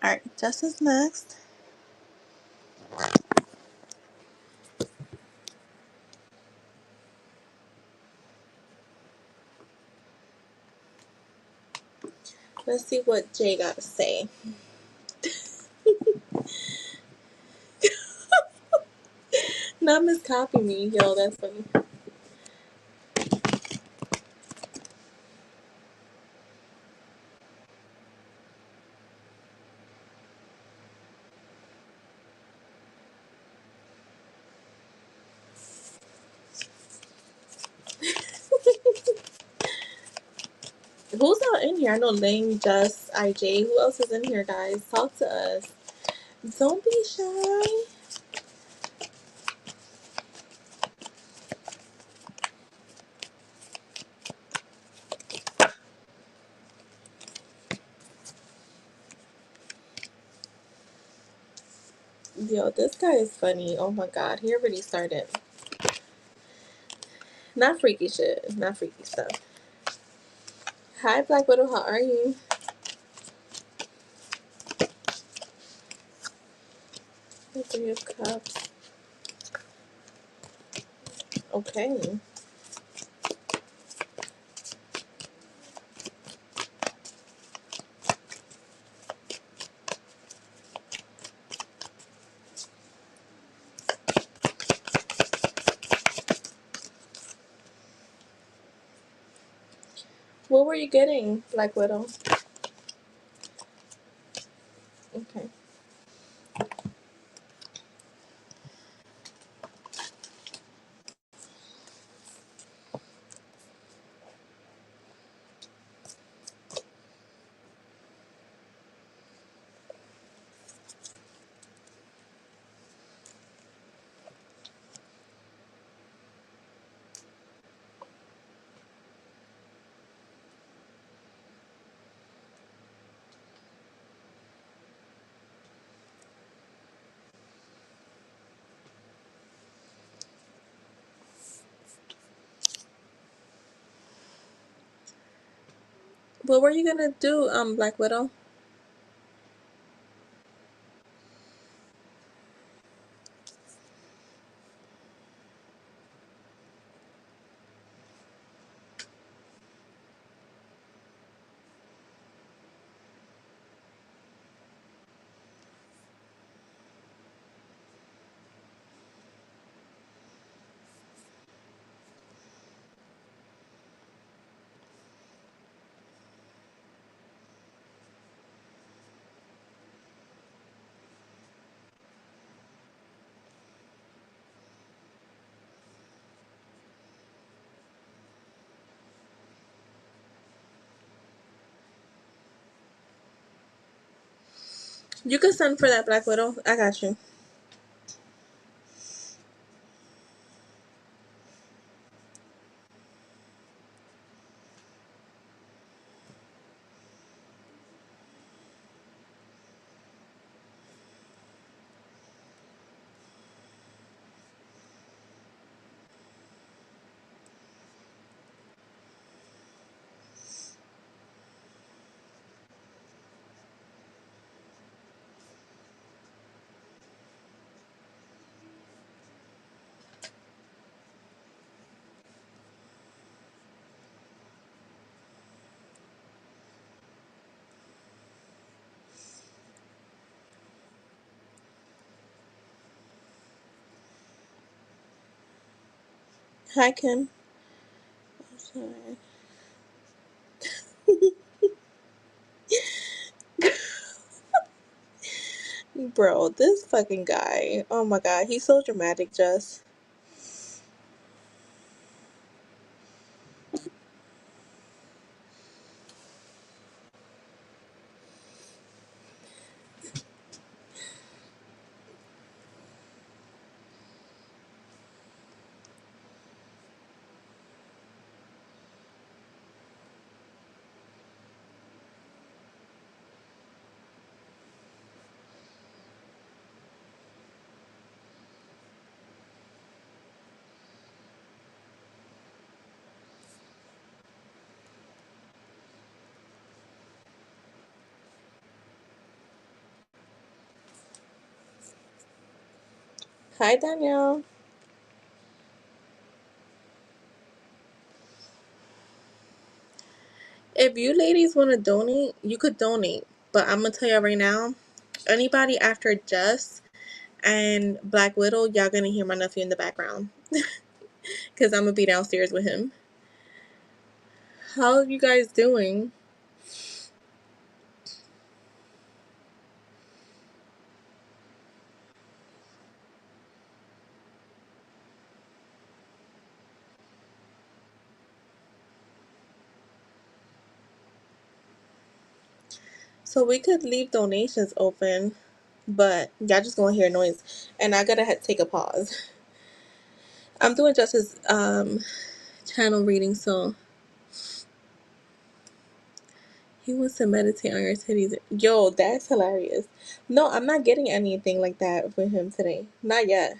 All right, just is next. Let's see what Jay got to say. Not miscopy me, yo. That's funny. Who's not in here? I know Lane, Just, IJ. Who else is in here, guys? Talk to us. Don't be shy. Yo, this guy is funny. Oh my god, he already started. Not freaky shit. Not freaky stuff. Hi, Black Widow. How are you? The Three of Cups. Okay. What were you getting, Black Widow? Okay. What were you gonna do, Black Widow? You can send for that, Black Widow. I got you. Hi, Kim. Sorry. Bro, this fucking guy. Oh my god, he's so dramatic, Just. Hi, Danielle. If you ladies want to donate, you could donate. But I'm gonna tell y'all right now, anybody after Jess and Black Widow, y'all gonna hear my nephew in the background because I'm gonna be downstairs with him. How are you guys doing? So we could leave donations open, but y'all just gonna hear noise, and I gotta take a pause. I'm doing Justice's channel reading, so he wants to meditate on your titties. Yo, that's hilarious. No, I'm not getting anything like that with him today. Not yet.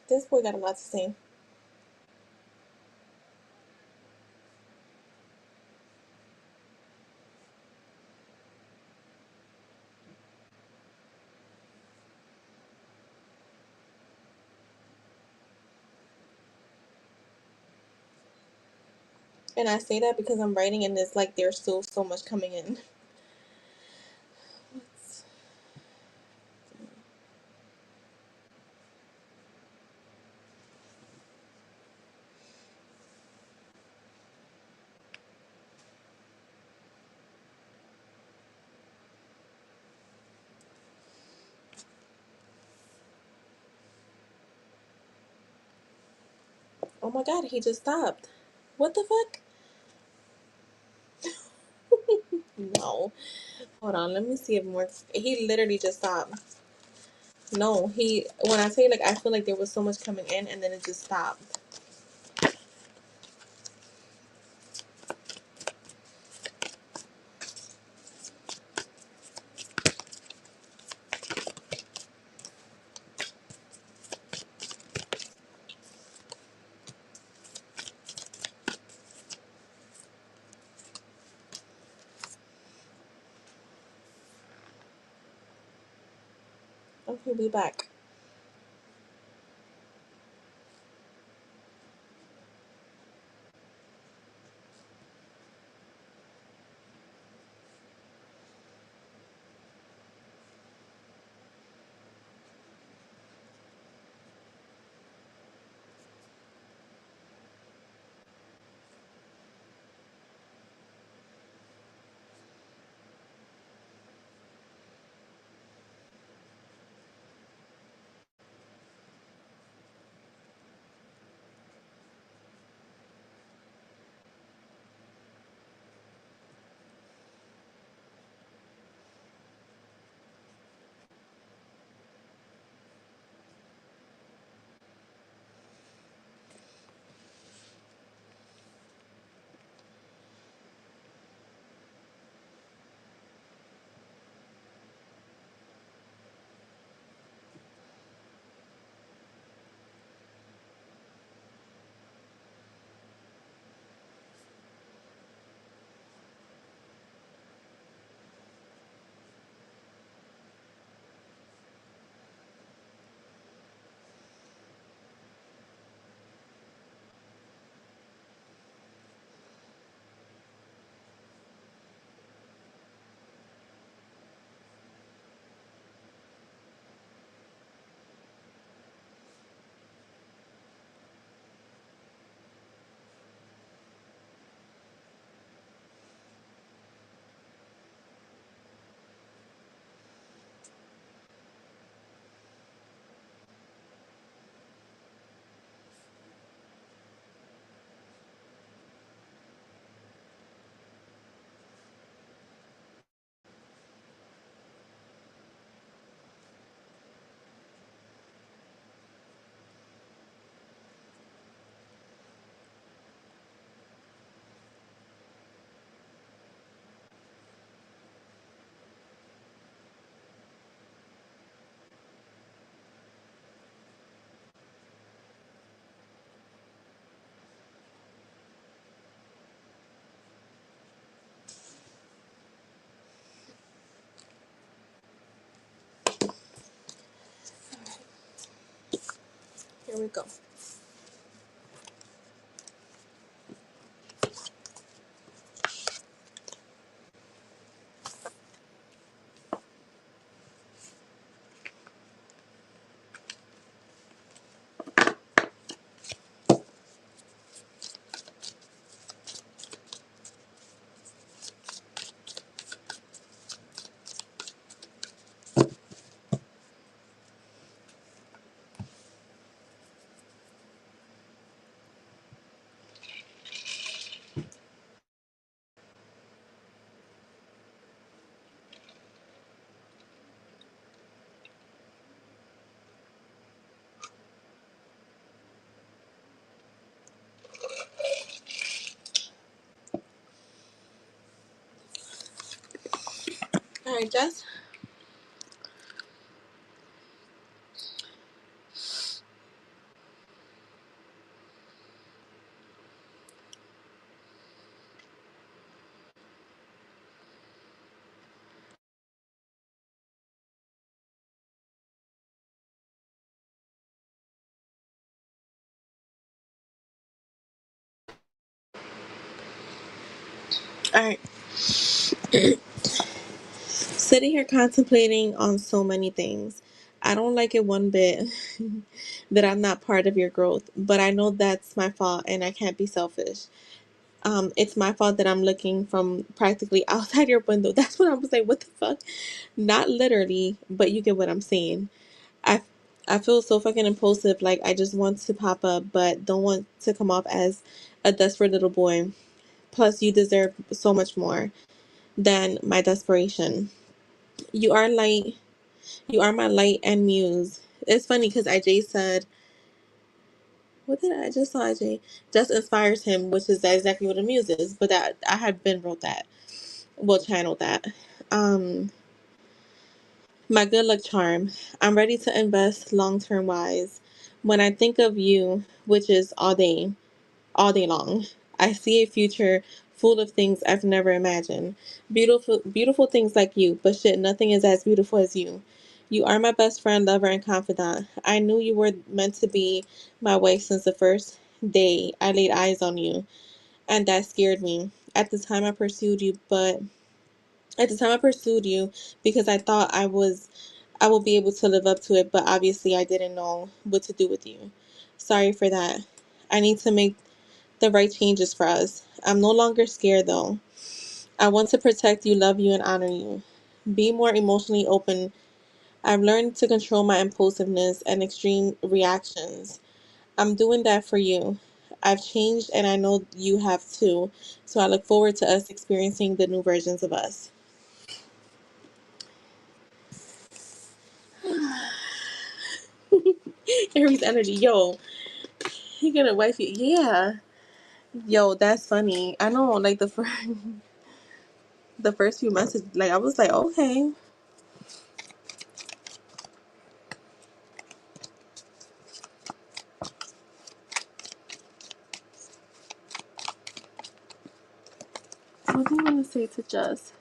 This boy got a lot to say. And I say that because I'm writing and it's like there's still so much coming in. Oh my god, he just stopped. What the fuck? No. Hold on, let me see if more. He literally just stopped. No, when I say like, I feel like there was so much coming in and then it just stopped. Okay, we back. Here we go. All right, Jess. All right. Sitting here contemplating on so many things. I don't like it one bit that I'm not part of your growth, but I know that's my fault and I can't be selfish. It's my fault that I'm looking from practically outside your window. That's what I was like, what the fuck? Not literally, but you get what I'm saying. I I feel so fucking impulsive, like I just want to pop up, but don't want to come off as a desperate little boy. Plus, you deserve so much more than my desperation. You are light. You are my light and muse. It's funny because IJ said, what did I just saw IJ? Just inspires him, which is exactly what a muse is. But that I had been wrote that. Well, channeled that. Um, my good luck charm. I'm ready to invest long term wise. When I think of you, which is all day long, I see a future full of things I've never imagined. Beautiful things like you, but shit, nothing is as beautiful as you. You are my best friend, lover, and confidant. I knew you were meant to be my wife since the first day I laid eyes on you, and that scared me. At the time I pursued you, but at the time I pursued you because I thought I will be able to live up to it, but obviously I didn't know what to do with you. Sorry for that. I need to make the right changes for us. I'm no longer scared though. I want to protect you, love you, and honor you. Be more emotionally open. I've learned to control my impulsiveness and extreme reactions. I'm doing that for you. I've changed and I know you have too. So I look forward to us experiencing the new versions of us. Aries energy, yo, he gonna wife you. Yeah. Yo, that's funny. I know, like the first few messages, like I was like, okay. What do you want to say to Jess?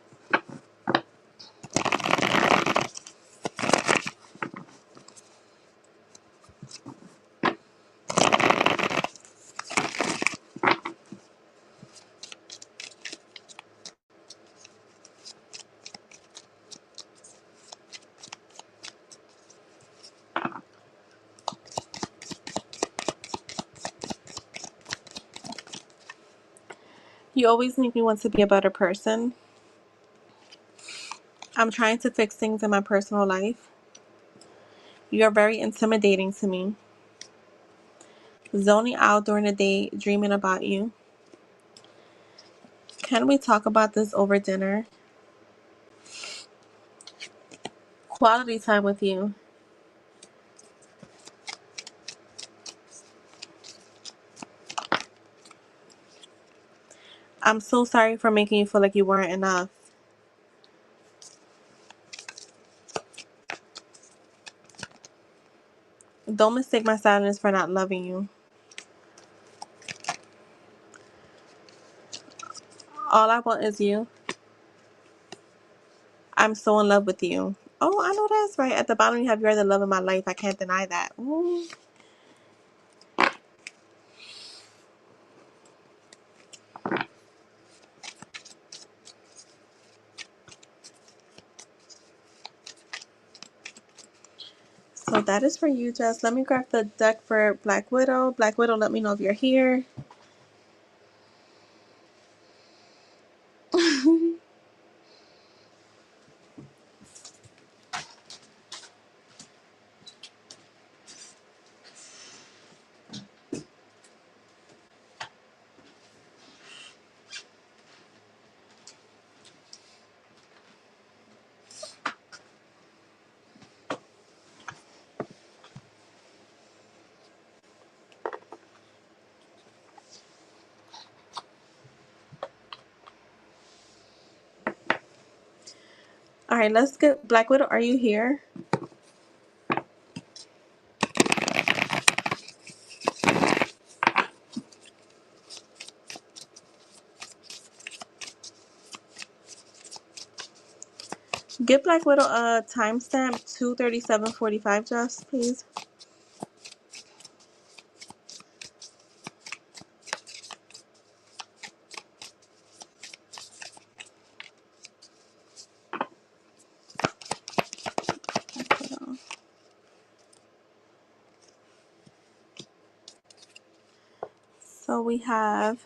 You always make me want to be a better person. I'm trying to fix things in my personal life. You are very intimidating to me. Zoning out during the day, dreaming about you. Can we talk about this over dinner? Quality time with you. I'm so sorry for making you feel like you weren't enough. Don't mistake my sadness for not loving you. All I want is you. I'm so in love with you. Oh, I know that's right. At the bottom, you have you're the love of my life. I can't deny that. Ooh. So that is for you, Jess. Let me grab the deck for Black Widow. Black Widow, let me know if you're here. All right, let's get Black Widow. Are you here? Get Black Widow a timestamp 2:37:45, Jess, please. So we have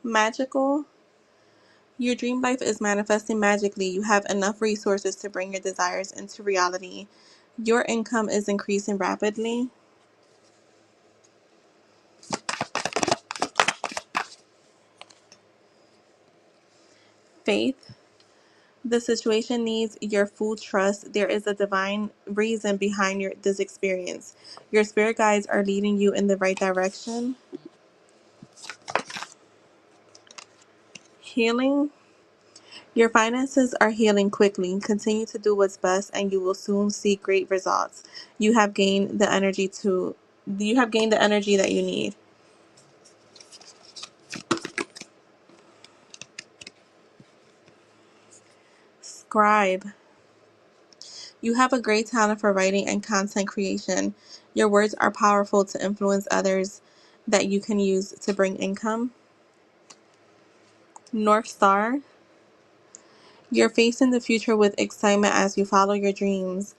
magical. Your dream life is manifesting magically. You have enough resources to bring your desires into reality. Your income is increasing rapidly. Faith. The situation needs your full trust. There is a divine reason behind this experience. Your spirit guides are leading you in the right direction. Healing. Your finances are healing quickly. Continue to do what's best and you will soon see great results. You have gained the energy that you need. Scribe. You have a great talent for writing and content creation. Your words are powerful to influence others that you can use to bring income. North Star. You're facing the future with excitement as you follow your dreams,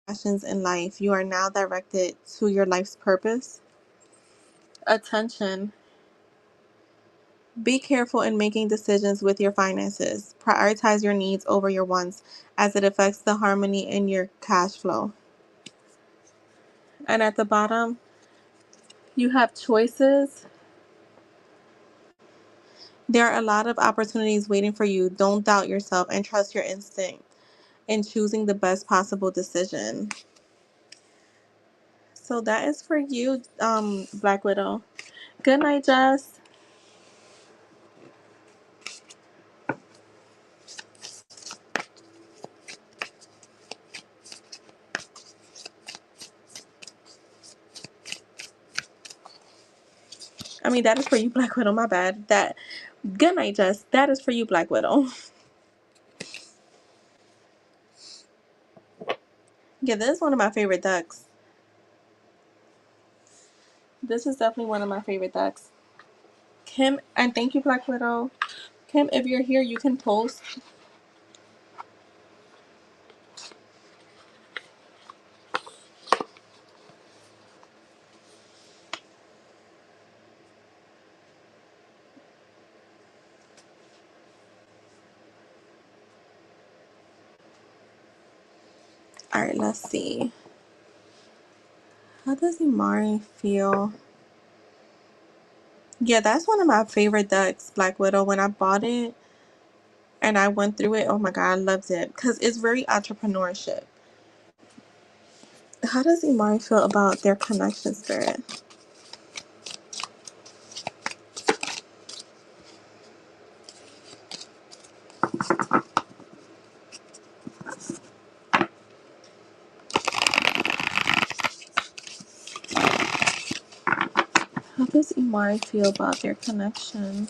passions in life. You are now directed to your life's purpose. Attention. Be careful in making decisions with your finances. Prioritize your needs over your wants as it affects the harmony in your cash flow. And at the bottom, you have choices. There are a lot of opportunities waiting for you. Don't doubt yourself and trust your instinct in choosing the best possible decision. So that is for you, Black Widow. Good night, Jess. I mean, that is for you, Black Widow. My bad. That. Good night, Jess. That is for you, Black Widow. Yeah, this is one of my favorite decks. This is definitely one of my favorite decks. Kim, and thank you, Black Widow. Kim, if you're here, you can post. All right, let's see. How does Imari feel? Yeah, that's one of my favorite decks, Black Widow. When I bought it and I went through it, oh my God, I loved it because it's very entrepreneurship. How does Imari feel about their connection, Spirit? How does Imari feel about their connection?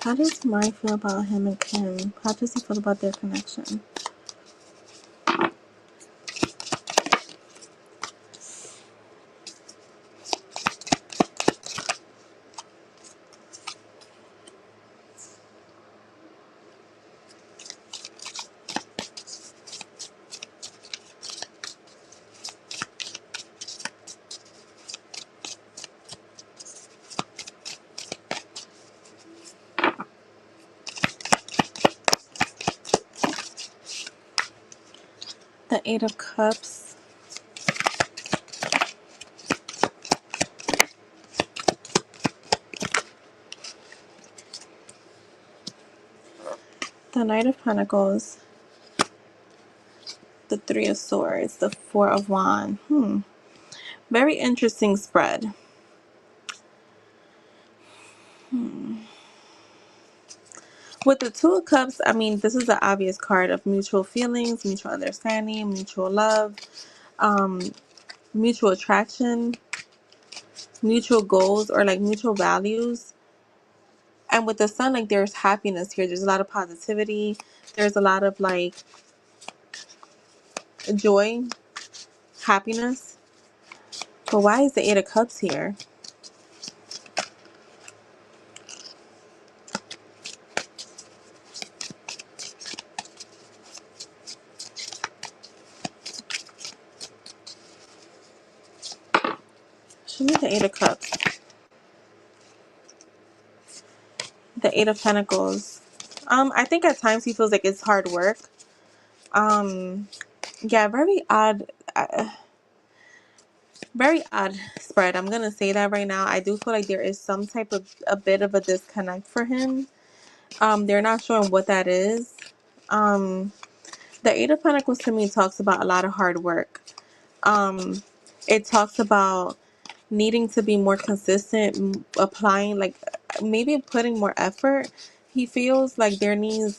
How does Imari feel about him and Kim? How does he feel about their connection? The Eight of Cups. The Knight of Pentacles. The Three of Swords, the Four of Wands. Very interesting spread. With the Two of Cups, I mean, this is an obvious card of mutual feelings, mutual understanding, mutual love, um, mutual attraction, mutual goals, or like mutual values. And with the Sun, like there's happiness here. There's a lot of positivity. There's a lot of like joy, happiness. But why is the Eight of Cups here? Show me the Eight of Cups. The Eight of Pentacles. I think at times he feels like it's hard work. Yeah, very odd spread. I'm gonna say that right now. I do feel like there is some type of a bit of a disconnect for him. They're not showing what that is. Um, the Eight of Pentacles to me talks about a lot of hard work. It talks about needing to be more consistent, applying like maybe putting more effort. He feels like there needs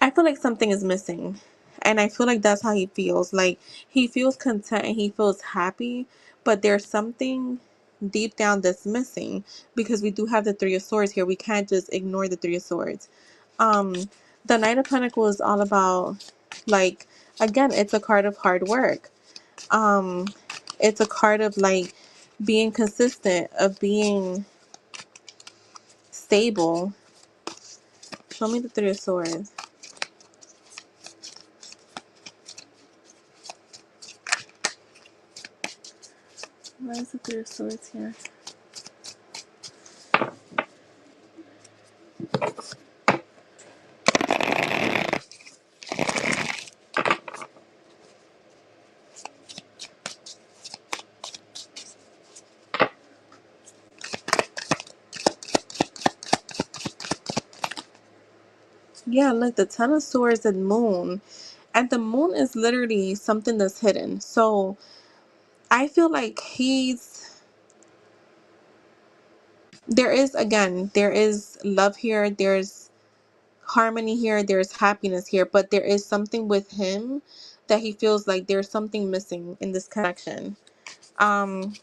I feel like something is missing. And I feel like that's how he feels. Like he feels content and he feels happy, but there's something deep down that's missing because we do have the Three of Swords here. We can't just ignore the Three of Swords. Um the Knight of Pentacles is all about like again, it's a card of hard work. Um it's a card of like being consistent, of being stable. Show me the Three of Swords. Why is the Three of Swords here? Yeah, look, the Ten of Swords and Moon. And the Moon is literally something that's hidden. So I feel like there is love here, there's harmony here, there's happiness here, but there is something with him that he feels like there's something missing in this connection. Um,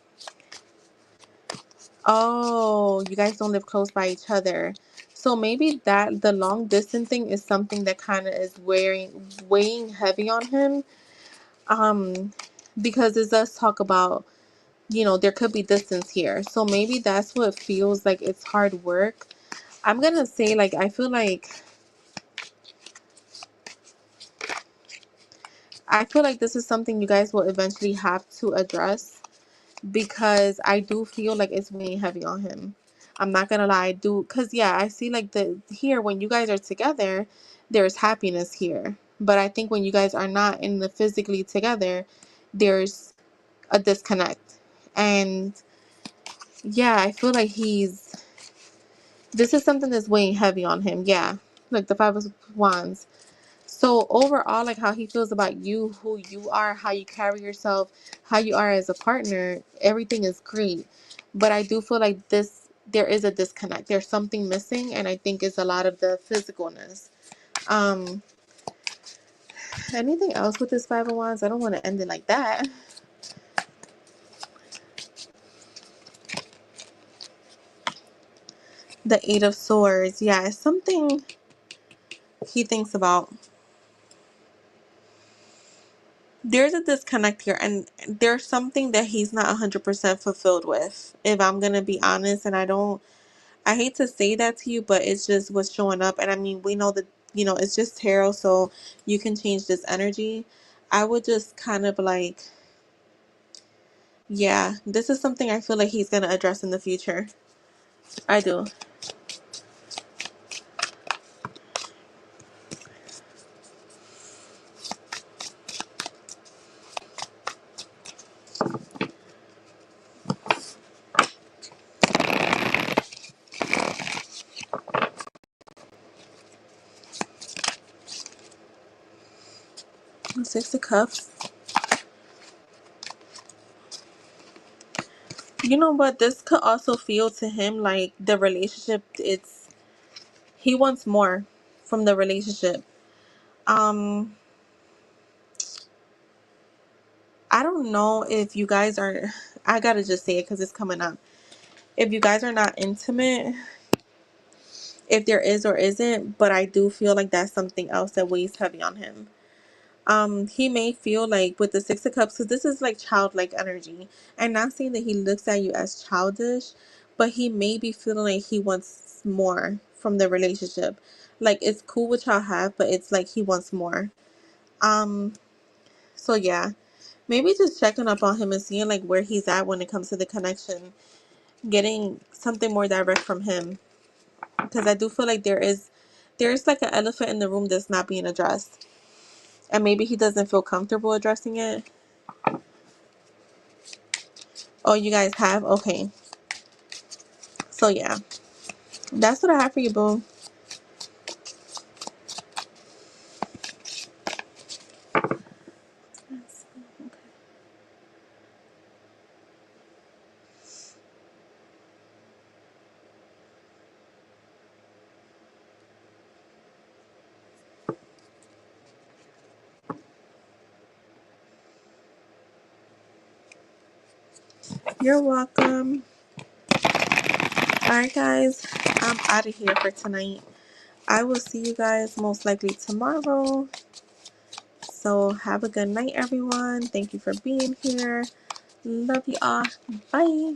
oh, you guys don't live close by each other. So maybe that the long distance thing is something that kind of is weighing heavy on him. Because it does talk about, there could be distance here. So maybe that's what feels like it's hard work. I'm gonna say, like, I feel like this is something you guys will eventually have to address because I do feel like it's weighing heavy on him. I'm not gonna lie, I do, because yeah, I see like the here when you guys are together, there's happiness here. But I think when you guys are not in the physically together, there's a disconnect. And yeah, I feel like this is something that's weighing heavy on him. Yeah. Like the Five of Wands. So overall, like how he feels about you, who you are, how you carry yourself, how you are as a partner, everything is great. But I do feel like there is a disconnect. There's something missing, and I think it's a lot of the physicalness. Um, anything else with this Five of Wands? I don't want to end it like that. The Eight of Swords. Yeah, it's something he thinks about. There's a disconnect here, and there's something that he's not 100% fulfilled with, if I'm gonna be honest. And I hate to say that to you, but it's just what's showing up. And I mean, we know that, it's just tarot, so you can change this energy. I would just kind of like, yeah, this is something I feel like he's gonna address in the future. I do. Six of Cups. You know what? This could also feel to him like the relationship, he wants more from the relationship. Um, I don't know if you guys are, I gotta just say it because it's coming up. If you guys are not intimate, if there is or isn't, but I do feel like that's something else that weighs heavy on him. He may feel like with the Six of Cups, because this is like childlike energy. I'm not saying that he looks at you as childish, but he may be feeling like he wants more from the relationship. Like it's cool what y'all have, but it's like he wants more. Um, so yeah, maybe just checking up on him and seeing like where he's at when it comes to the connection, getting something more direct from him. Because I do feel like there's like an elephant in the room that's not being addressed, and maybe he doesn't feel comfortable addressing it. Oh, you guys have? Okay. So yeah, that's what I have for you, boo. You're welcome. Alright, guys, I'm out of here for tonight. I will see you guys most likely tomorrow. So have a good night, everyone. Thank you for being here. Love you all. Bye.